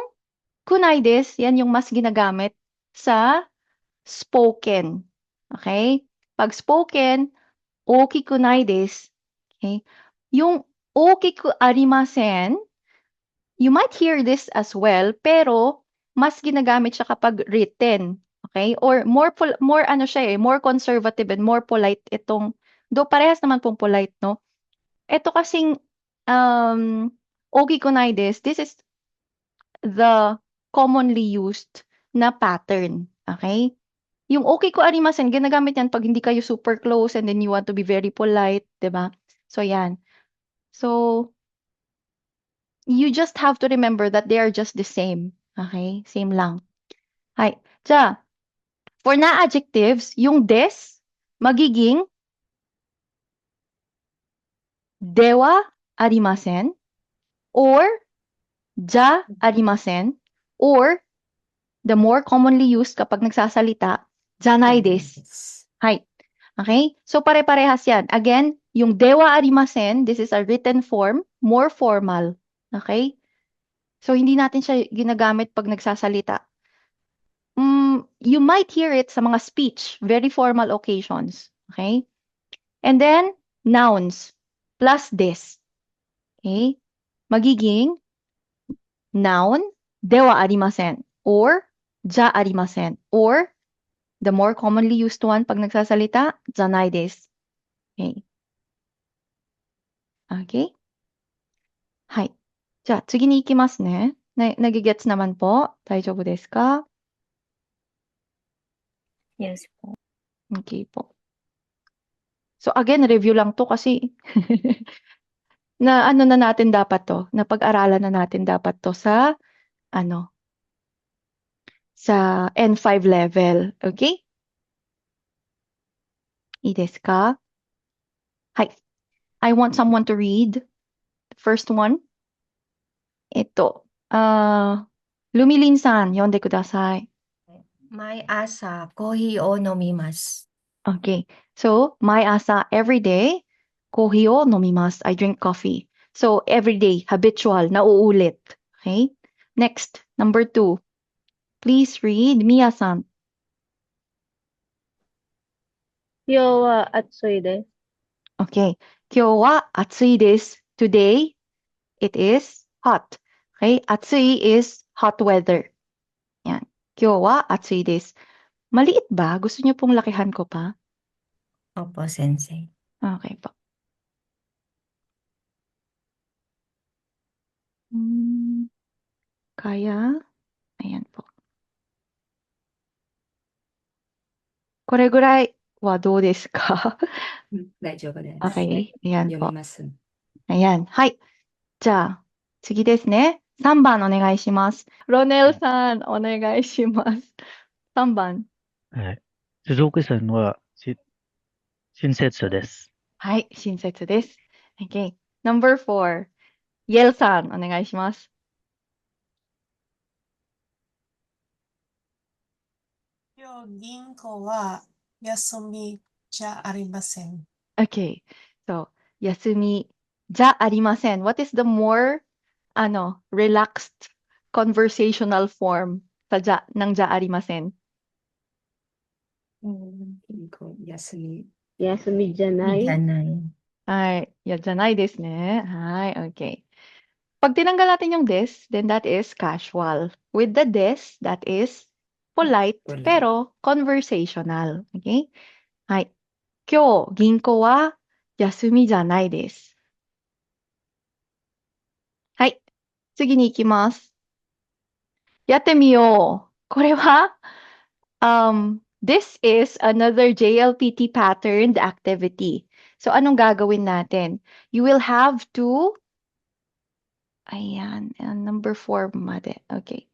kunai desu, yan yung mas ginagamit sa spoken. Okay? Pag spoken, okiku nai desu. Okay? Yung okiku arimasen, you might hear this as well, pero mas ginagamit siya kapag written. Okay? Or more ano siya more conservative and more polite itong, do parehas naman pong polite, no? Ito kasing ogikunaides, this is the commonly used na pattern. Okay? Yung okay ko arimasen, ginagamit yan pag hindi kayo super close and then you want to be very polite, 'di ba? So yan. So you just have to remember that they are just the same. Okay? Same lang. Hi. Ja, for na adjectives, yung des magiging dewa arimasen or ja arimasen or the more commonly used kapag nagsasalita, janai desu. Hi. Okay? So pare-parehas yan. Again, yung dewa arimasen, this is a written form, more formal. Okay? So hindi natin siya ginagamit pag nagsasalita. You might hear it sa mga speech, very formal occasions. Okay? And then, nouns plus des. Okay? Magiging noun, dewa arimasen. Or, ja arimasen. Or, the more commonly used one pag nagsasalita, janai desu. Okay? Okay? Hai. じゃあ、次に行きますね。nagigets naman po? 大丈夫ですか? Yes po. Okay po. So again, review lang to kasi na ano na natin dapat to, na pag-aralan na natin dapat to sa sa N5 level. Okay? いいですか? Hi. I want someone to read the first one. Ito. Lumilin-san, 読んでください. 毎朝コーヒーを飲みます。 Okay. So, 毎朝 every day, コーヒーを飲みます. I drink coffee. So, every day, habitual, nauulit. Okay? Next, number 2. Please read, Mia-san. 今日は暑いです。 Okay. 今日は暑いです. Today, it is hot. Okay? 暑い is hot weather. Yan. 今日は暑いです. Maliit ba? Gusto niyo pong lakihan ko pa? Opo, sensei. Okay po. Kaya, ayan po. これぐらいはどうですか？大丈夫です。Okay, ayan 読み po. ます。Ayan. はい。じゃあ、次ですね。3番お願いします。ロネルさん、お願いします。3番。はい。鈴木さんは親切です。はい、親切です。Okay. Number 4。イェルさん、お願いします。今日銀行は休みじゃありません。Okay. So, 休みじゃありません。What is the more, relaxed conversational form sa ng じゃありません？銀行休み休みじゃないじゃない。はい。じゃないですね。はい。Okay. Pag tinanggal natin yung this, then that is casual. With the this, that is polite, Polite. pero conversational. Okay? はい。今日、銀行は休みじゃないです。はい。次に行きます。やってみよう。これは、this is another JLPT patterned activity. So, anong gagawin natin? You will have to, ayan, number 4 mali. Okay.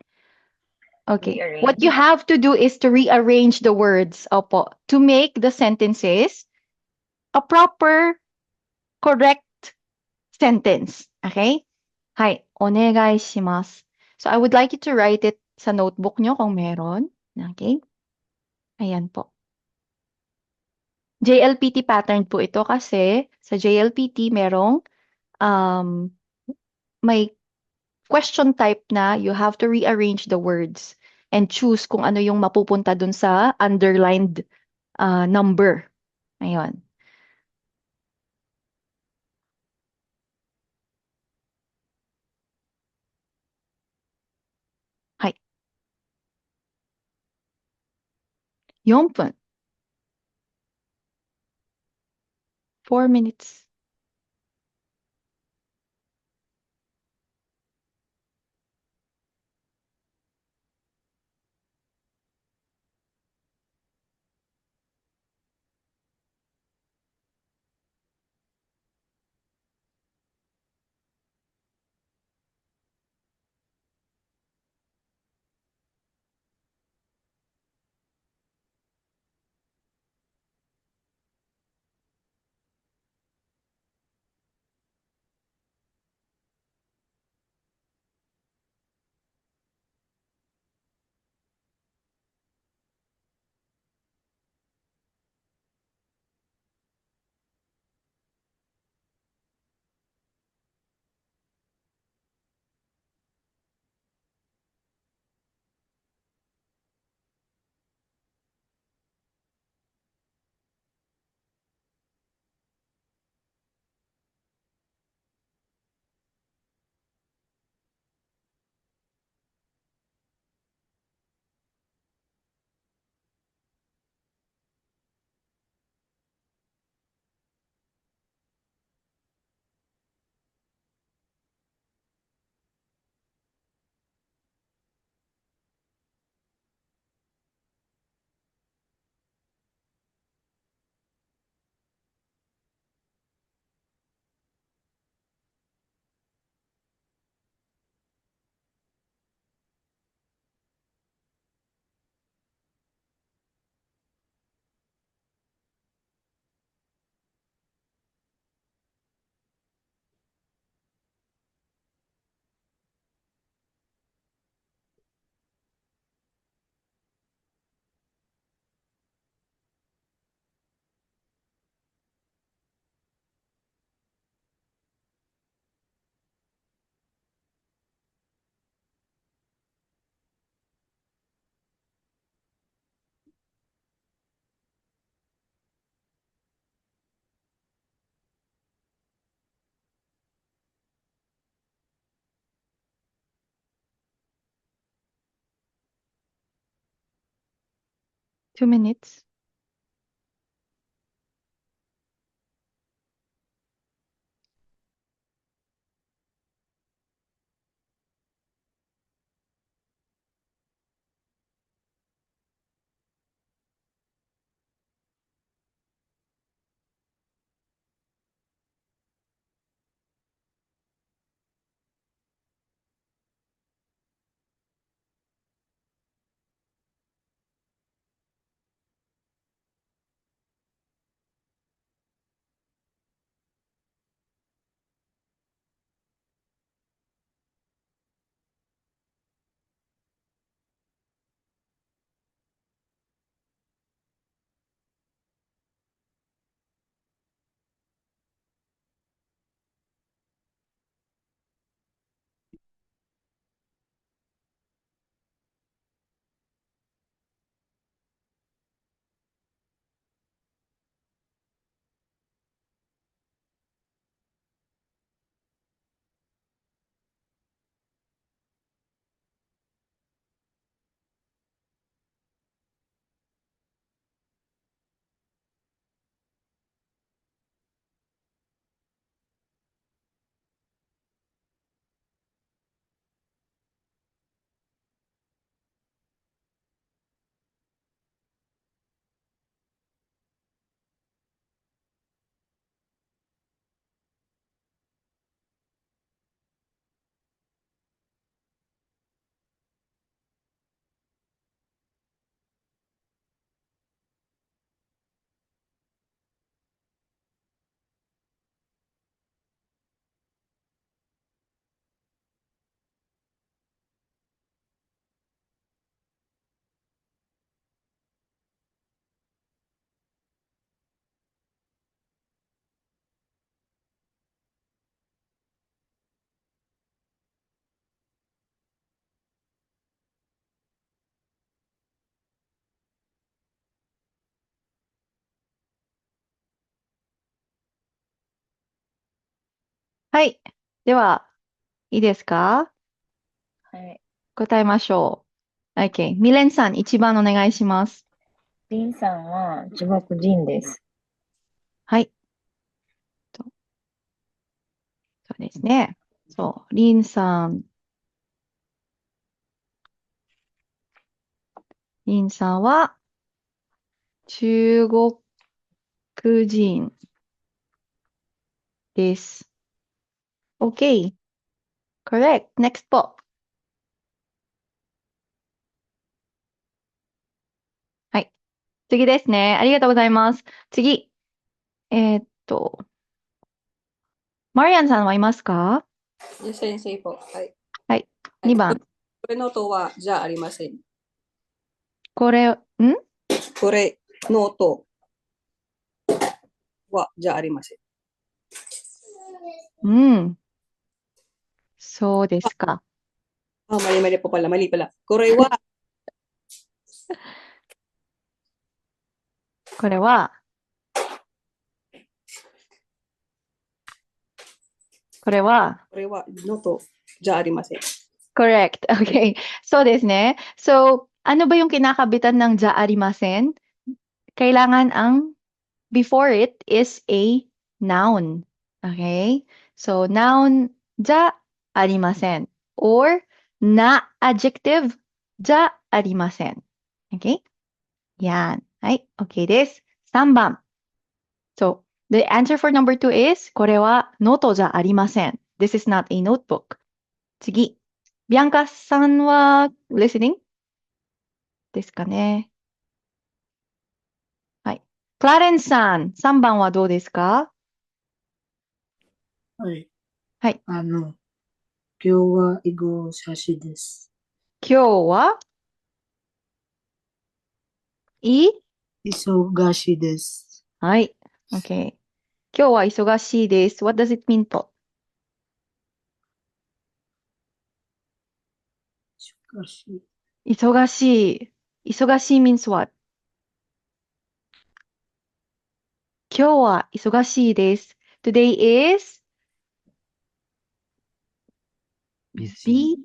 Okay. What you have to do is to rearrange the words, opo, to make the sentences a proper, correct sentence. Okay? はい。お願いします。So, I would like you to write it sa notebook nyo kung meron. Okay? Ayan po. JLPT pattern po ito kasi sa JLPT merong may question type na you have to rearrange the words and choose kung ano yung mapupunta dun sa underlined number. Ayun. Hi. 4分。4 minutes. Two minutes. はい。では、いいですか？はい。答えましょう。OK。ミレンさん、1番お願いします。リンさんは中国人です。はい。そうですね。そう、リンさん。リンさんは中国人です。OK。Correct. Next po. はい。次ですね。ありがとうございます。次。マリアンさんはいますか？ Yes, 先生po. はい。はい。はい。2番。これのとはじゃありません。これ、これのとはじゃありません。そうですか。mali po pala. Mali pala. これは、これは、のとじゃありません。correct. Okay. Soですね. So, ano ba yung kinakabitan ng ja arimasen? Kailangan ang before it is a noun. Okay? So, noun, ja arimasen. Or, na adjective, ja arimasen. Okay? Yan. Ay, okay です。3番。So, the answer for number 2 is, これはノートじゃありません。This is not a notebook. 次。ビアンカさんは listening? ですかね。はい。クラレンスさん、3番はどうですか？はい。はい。今日は囲碁写真です。今日はい忙しいです。はい。Okay. 今日は忙しいです。What does it mean と？忙しい。忙しい。忙しい means what? 今日は忙しいです。Today is busy.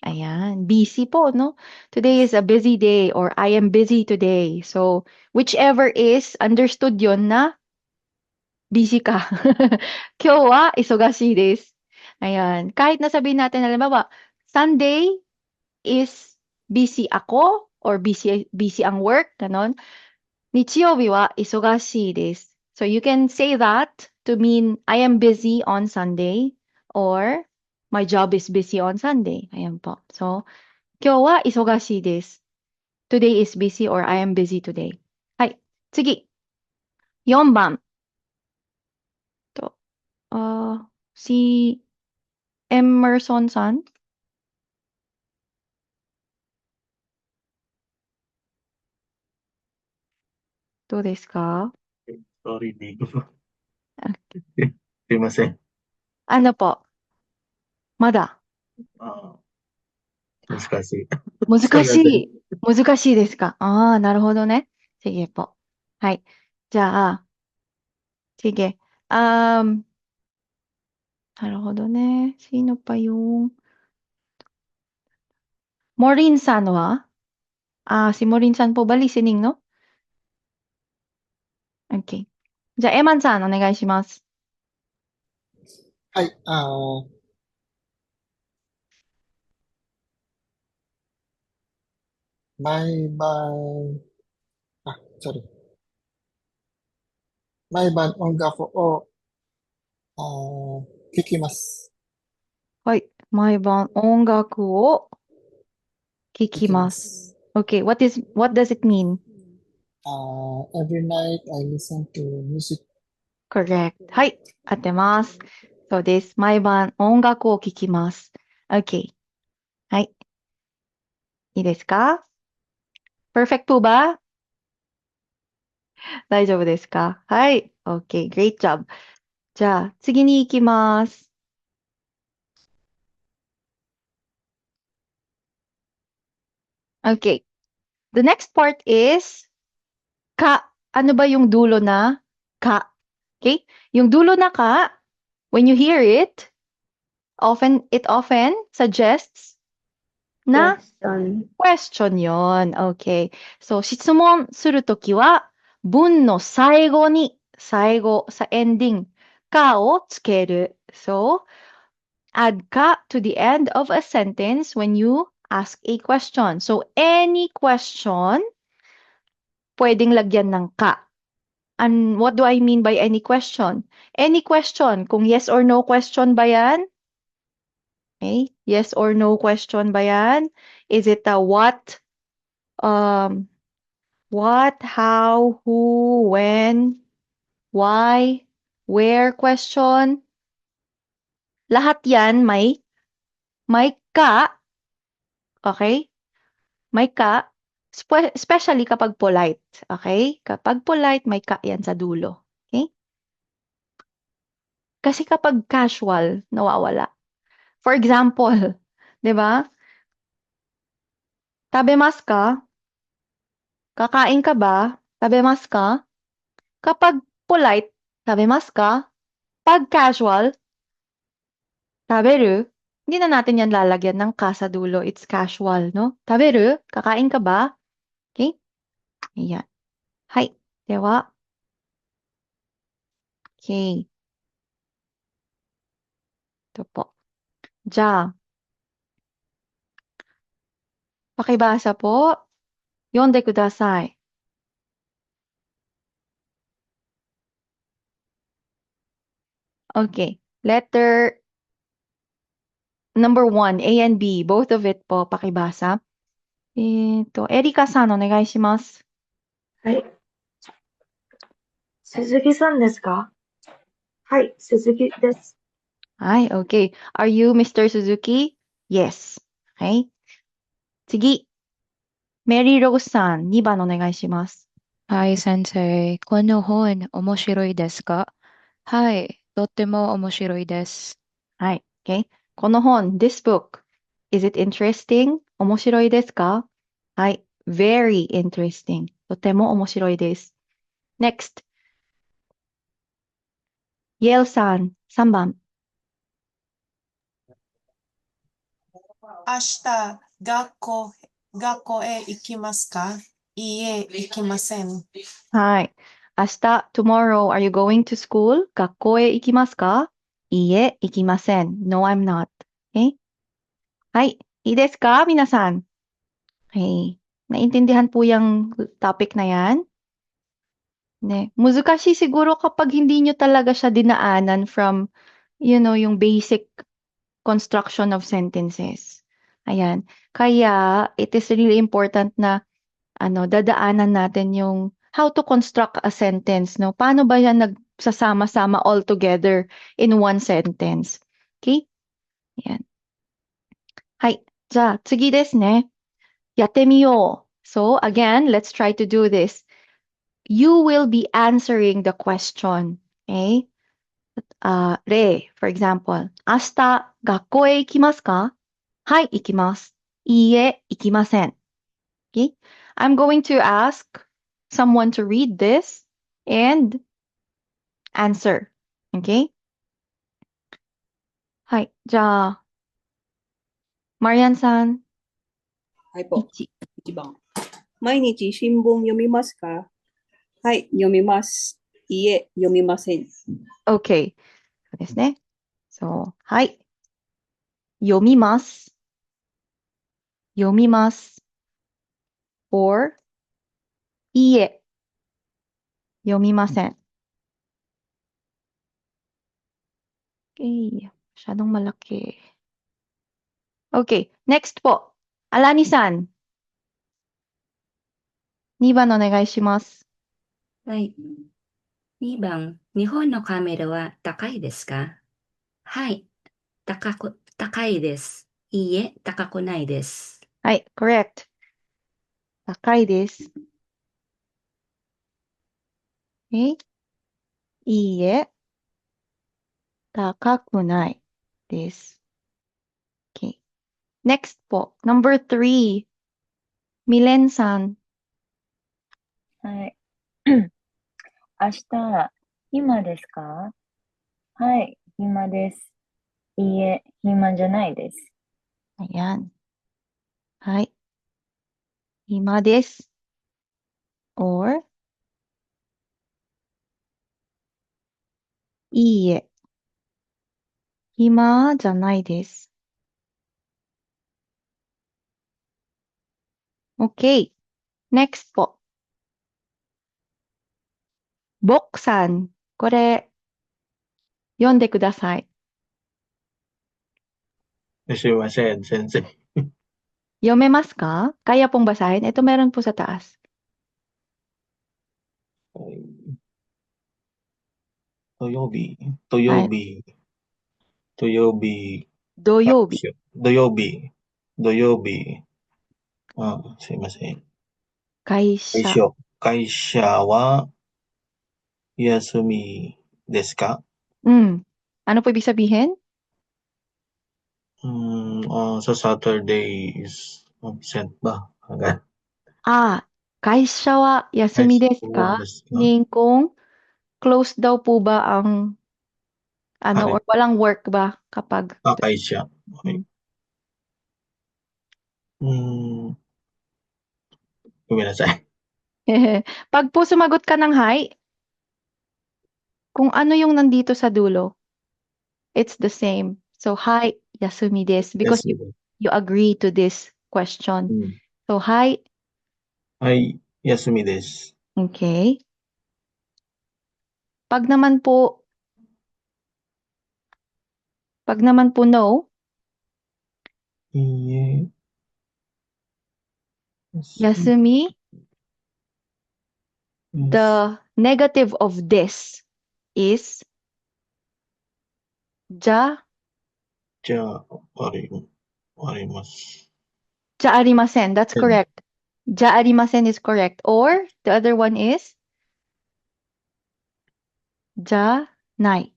Ayan, busy po, no? Today is a busy day or I am busy today. So, whichever is, understood yon na busy ka. 今日は忙しいです。Ayan. Kahit na sabihin natin, halimbawa, Sunday is busy ako or busy ang work, ganon. 日曜日は忙しいです。So, you can say that to mean I am busy on Sunday or my job is busy on Sunday. Ayan po. So, 今日は忙しいです。Today is busy or I am busy today. はい。次。4番。si Emerson さん。どうですか？ Sorry, di ko. あすいません。ano po? まだ。難しい。難しすいません。い。難しいですか？ああ、なるほどね。sige po. はい。じゃあ、sige. なるほどね。Sino pa yung Maureen san wa? Si Maureen san po ba listening, no? Okay. じゃあ、エマンさんお願いします。はい。毎晩、sorry. 毎晩音楽を聴きます。はい。毎晩音楽を聴き聴きま。ますす。Okay, what does it mean? Every night I listen to music. Correct. はい。合ってます。そうです。毎晩音楽を聴きます。Okay. はい。いいですか？ Perfect po ba? 大丈夫ですか？はい。Okay, great job. じゃあ、次に行きます。Okay. The next part is ka. Ano ba yung dulo na ka? Okay? Yung dulo na ka, When you hear it often suggests na Question. question yon. Okay. So, 質問するときは、文の最後に、最後、sa ending, かをつける。So, add ka to the end of a sentence when you ask a question. So, any question, pwedeng lagyan ng ka. And what do I mean by any question? Any question, kung yes or no question ba yan? Okay, yes or no question ba yan? Is it a what, how, who, when, why, where question? Lahat yan may ka, okay? May ka, especially kapag polite, okay? Kapag polite, may ka yan sa dulo, okay? Kasi kapag casual, nawawala. For example, 'di ba? Tabemasu ka? Kakain ka ba? Tabemasu ka? Kapag polite, tabemasu ka? Pag casual, taberu? Hindi na natin yan lalagyan ng ka sa dulo. It's casual, no? Taberu? Kakain ka ba? Okay? Ayan. Hai. Dewa. Okay. Ito po. Ja. Pakibasa po. Yonde kudasai. Okay. Letter number 1, A and B, both of it po, pakibasa. Erika-san, onegai shimasu. はい。鈴木さんですか？はい、鈴木です。Hi, okay. Are you Mr. Suzuki? Yes. Okay. 次。Mary Rose-san, 2番お願いします。はい、先生。この本、面白いですか？はい、とっても面白いです。はい。Okay. この本、this book, is it interesting? 面白いですか？はい。Very interesting. とても面白いです。Next. Yale-san, 3番。明日、学校へ行きますか？いいえ、行きません。はい。明日、tomorrow, are you going to school? 学校へ行きますか？いいえ、行きません。No, I'm not. Okay? はい。いいですか皆さん？Okay. Naintindihan po yung topic na yan? Ne.難しいsiguro kapag hindi nyo talaga siya dinaanan from, yung basic construction of sentences. Ayan. Kaya, it is really important na dadaanan natin yung how to construct a sentence, no? Paano ba yan nagsasama-sama all together in one sentence? Okay? Yan. Hai. Ja, tsugi desu ne. Yatte miyou. So, again, let's try to do this. You will be answering the question. Okay? Re, for example. 明日、学校へ行きますか？はい、行きます。いいえ、行きません。Okay? I'm going to ask someone to read this and answer. Okay? はい。じゃあ、マリアンさん。はいpo. 1番。毎日新聞読みますか？はい、読みます。いいえ、読みません。Okay. そうですね。そう。はい。読みます。読みます。or いいえ。読みません。Okay. Masyadong malaki. Okay. Next po. Alani-san. 2番お願いします。はい。2番、日本のカメラは高いですか？はい。高いです。いいえ、高くないです。はい。correct. 高いです。いいえ。高くないです。Okay. Next po. Number 3. Milen-san. はい。明日、今ですか？はい、暇です。いいえ、暇じゃないです。 Ayan. Hi. Hima desu. Or, いいえ。暇じゃないです。Okay. Next po. Boksan. これ、読んでください。すいません、先生。読めますか? Kaya pong basahin? Ito meron po sa taas. 土曜日、はい。土曜日、土曜日。土曜日、すいません。会社。会社は休みですか? Ano po ibig sabihin? Sa Saturday is absent ba? Agad. 会社は休みですか? Meaning kung close daw po ba ang or walang work ba kapag 会社。ごめんなさい。Pag po sumagot ka ng hi, kung ano yung nandito sa dulo, it's the same. So, hi, yasumi desu. Because you agree to this question. So, hi. はい、休みです。Okay. Pag naman po no, いいえ。yasumi, the negative of this is じゃあります。 arimasen. That's correct. じゃarimasen is correct. Or the other one is じゃない。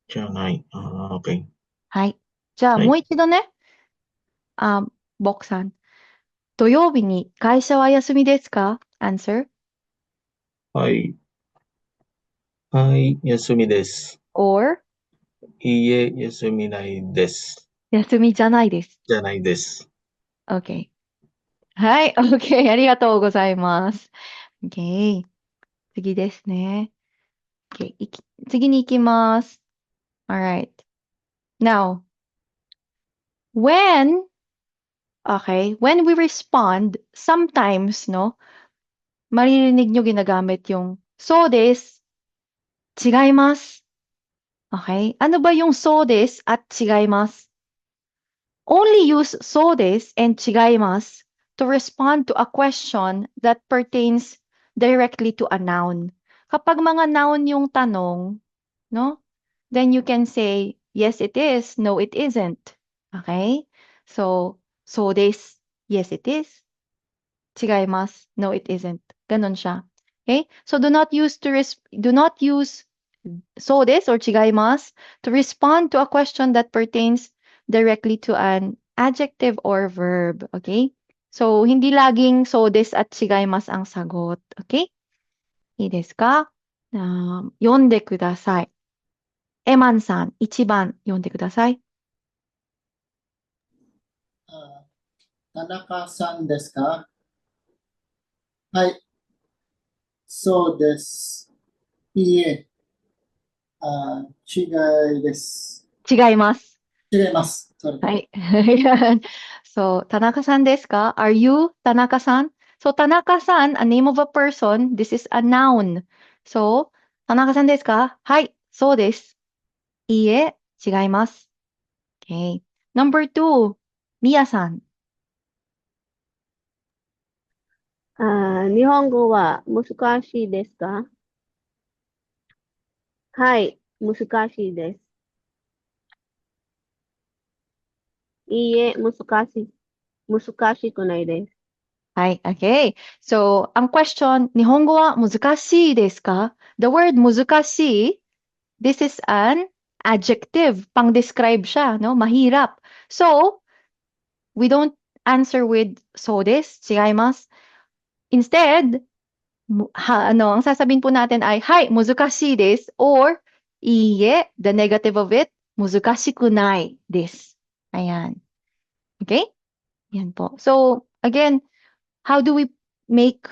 じゃない。Okay. はい。じゃあ、もう一度ね。ボクさん。土曜日に会社は休みですか? Answer. はい。はい、休みです。 Or いいえ、休みないです。休みじゃないです。じゃないです。Okay. はい。Okay. ありがとうございます。Okay. 次ですね。Okay. 次に行きます。Alright. Now, when we respond, sometimes, no, maririnig nyo ginagamit yung so desu, 違います. Okay? Ano ba yung so desu at 違います? Only use so desu and 違います to respond to a question that pertains directly to a noun. Kapag mga noun yung tanong, no? Then you can say, yes, it is. No, it isn't. Okay? So desu, yes, it is. 違います. No, it isn't. Ganon siya. Okay? So do not use so desu or 違います to respond to a question that pertains directly to an adjective or verb. Okay? So, hindi laging so desu at 違います ang sagot. Okay? いいですか? 読んでください。エマンさん、1番読んでください。田中さんですか? はい。そうです。いいえ。違いです。違います。違います。はい。So, 田中さんですか? Are you 田中さん? So, 田中さん, a name of a person, this is a noun. So, 田中さんですか? はい、そうです。いいえ、違います。Okay. Number 2, みやさん。日本語は難しいですか? はい、難しいです。いいえ、難しくないです。はい、okay. So, ang question, 日本語は難しいですか? The word 難しい, this is an adjective. Pang-describe siya, no? Mahirap. So, we don't answer with so desu, 違います. Instead, ang sasabihin po natin ay, はい、難しいです. Or, いいえ, the negative of it, Muzukashikunai desu. Ayan. Okay? Yan po. So, again, how do we make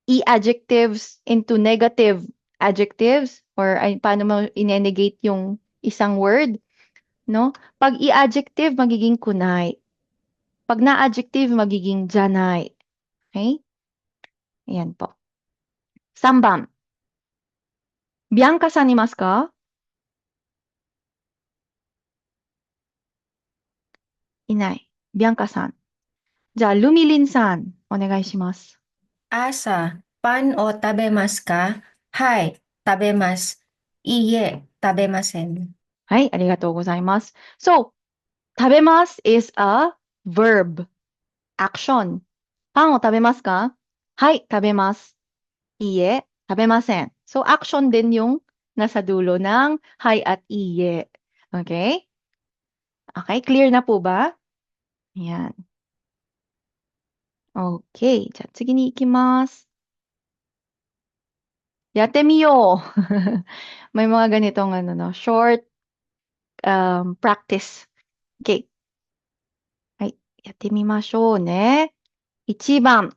e-adjectives into negative adjectives? Or ay, paano mo inenegate yung isang word? No? Pag i-adjective, magiging kunai. Pag na-adjective, magiging janai. Okay? Ayan po. 3番。Bianca-san いますか？いない。Bianca-san。じゃあ、Lumilin-san、お願いします。朝、パンを食べますか？はい、食べます。いいえ、食べません。はい、ありがとうございます。So, 食べます is a verb, action. パンを食べますか？はい、食べます。いいえ、食べません。So, action din yung nasa dulo ng hi at いいえ。Okay? Okay, clear na po ba? Ayan. Okay, じゃあ次に行きます。やってみよう。May mga ganitong short practice. Okay. はい、やってみましょうね。1番。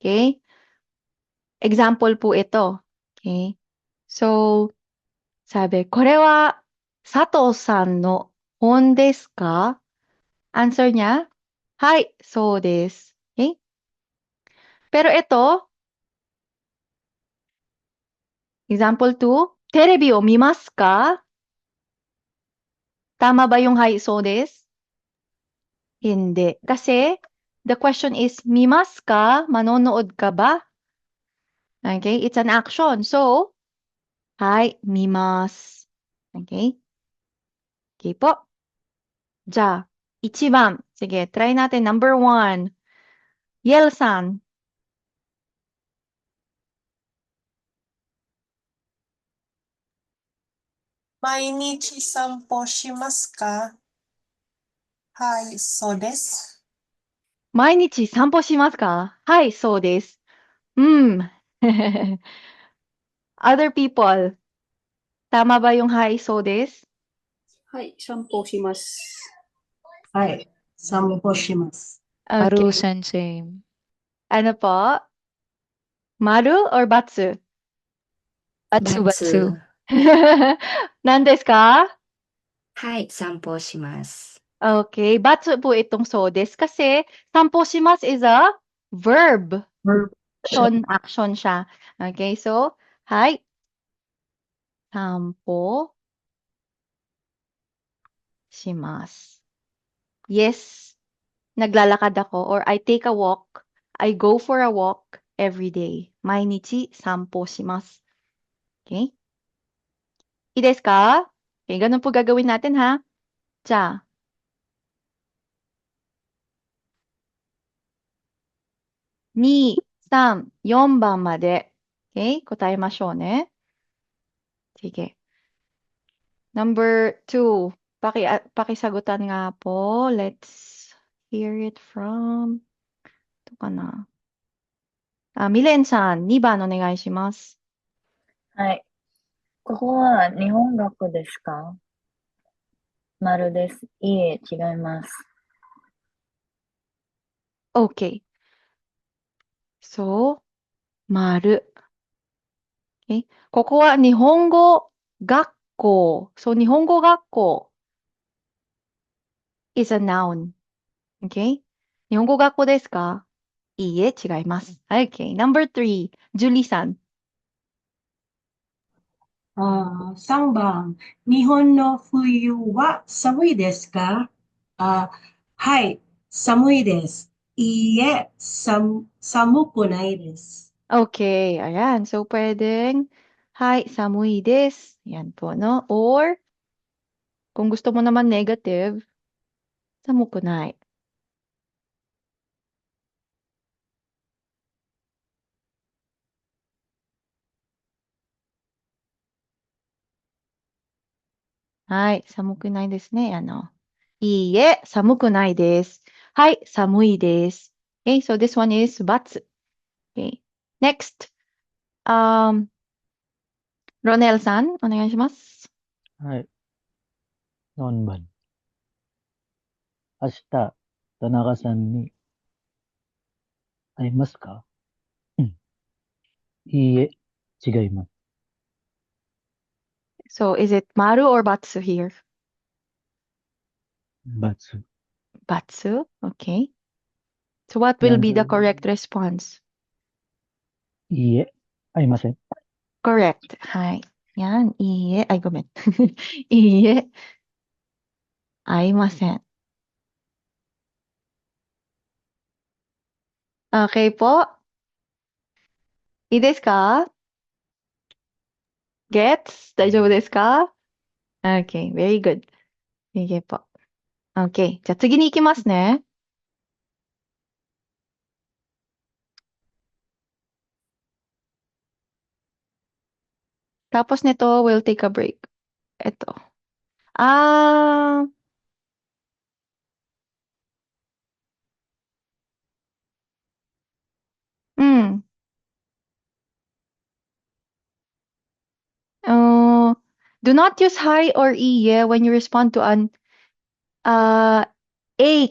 Okay? Example po ito. Okay? So, sabi, これは佐藤さんの本ですか？ Answer niya, はい、そうです。Okay? Pero ito, example 2, テレビを見ますか？ Tama ba yungはい、そうです? Hindi. Kasi, the question is, 見ますか? Manonood ka ba? Okay? It's an action. So, はい、見ます。Okay? Okay po. じゃあ、1番。Sige, try natin. Number 1. Yel-san. 毎日散歩しますか？はい、そうです。毎日散歩しますか？はい、そうです。Other people. Tama ba yung hi, そうです? はい、散歩します。はい、散歩します。 Maru Okay. sensei. Ano po? Maru or batsu? Batsu batsu. 何ですか？はい、散歩します。 Okay, batsu po itong so des kasi sampo shimasu is a verb. Verb. Action siya. Okay, so, hi. Sampo shimasu. Yes, naglalakad ako or I take a walk. I go for a walk every day. Mainichi sampo shimasu. Okay? I desu ka? Okay, ganun po gagawin natin ha. じゃあ、2、3、4番まで。Okay? 答えましょうね。sige. Number 2. Pakisagutan nga po. Let's hear it from... Ito ka na. Milen-san, 2番お願いします。はい。ここは日本学ですか？丸です。いいえ、違います。Okay. So, 丸。Okay? ここは日本語学校。So, 日本語学校 is a noun. Okay? 日本語学校ですか？いいえ、違います。Okay. Number 3. Julie さん。3番、日本の冬は寒いですか？はい、寒いです。いいえ、寒くないです。 Okay, ayan. So, pwedeng, hi, samui desu. Yan po, no? Or, kung gusto mo naman negative, samukunai. Hi, samukunai desu ne. Iie, samukunai desu. Hi, samui desu. Okay, so this one is batsu. Okay. Next, Ronel-san, お願いします。はい。4番。明日、田中さんに会いますか？いいえ、違います。So is it maru or batsu here? ×。Batsu, okay. So what will be the correct response? いいえ、会いません。Correct. はい。yan. いいえ。ay, ごめん。いいえ。会いません。Okay po. いいですか？ Gets? 大丈夫ですか？ Okay, very good. Sige po. Okay, じゃあ次に行きますね。Tapos nito, we'll take a break. Ito. Ah, hmm. Do not use hi or iye when you respond to an A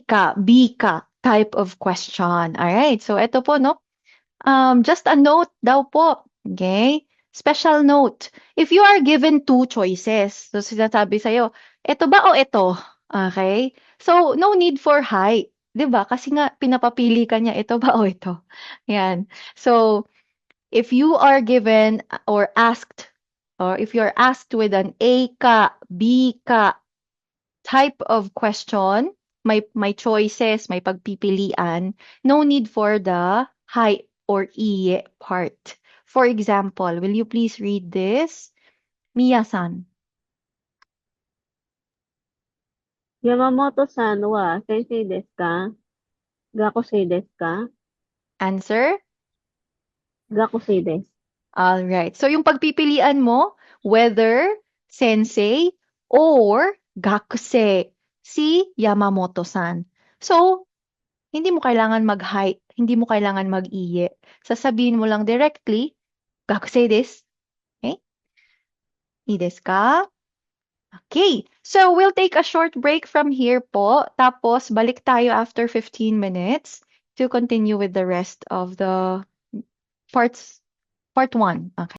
ka, B ka type of question. Alright, so ito po, no? Just a note daw po. Okay? Special note. If you are given two choices, so sinasabi sa'yo, ito ba o ito? Okay? So, no need for hi. 'Di ba? Kasi nga, pinapapili ka niya, ito ba o ito? Yan. So, if you are given or asked, or if you're asked with an A ka, B ka type of question, may choices, may pagpipilian, no need for the hi or iye part. For example, will you please read this? Miya-san. Yamamoto-san wa sensei desu ka? Gakusei desu ka? Answer? Gakusei desu. All right. So yung pagpipilian mo, whether sensei or gakusei, si Yamamoto-san. So, hindi mo kailangan mag-hi, hindi mo kailangan mag-iye. Sasabihin mo lang directly, gakusei desu. Okay? I desu ka? Okay. So, we'll take a short break from here po. Tapos, balik tayo after 15 minutes to continue with the rest of the part 1. Okay.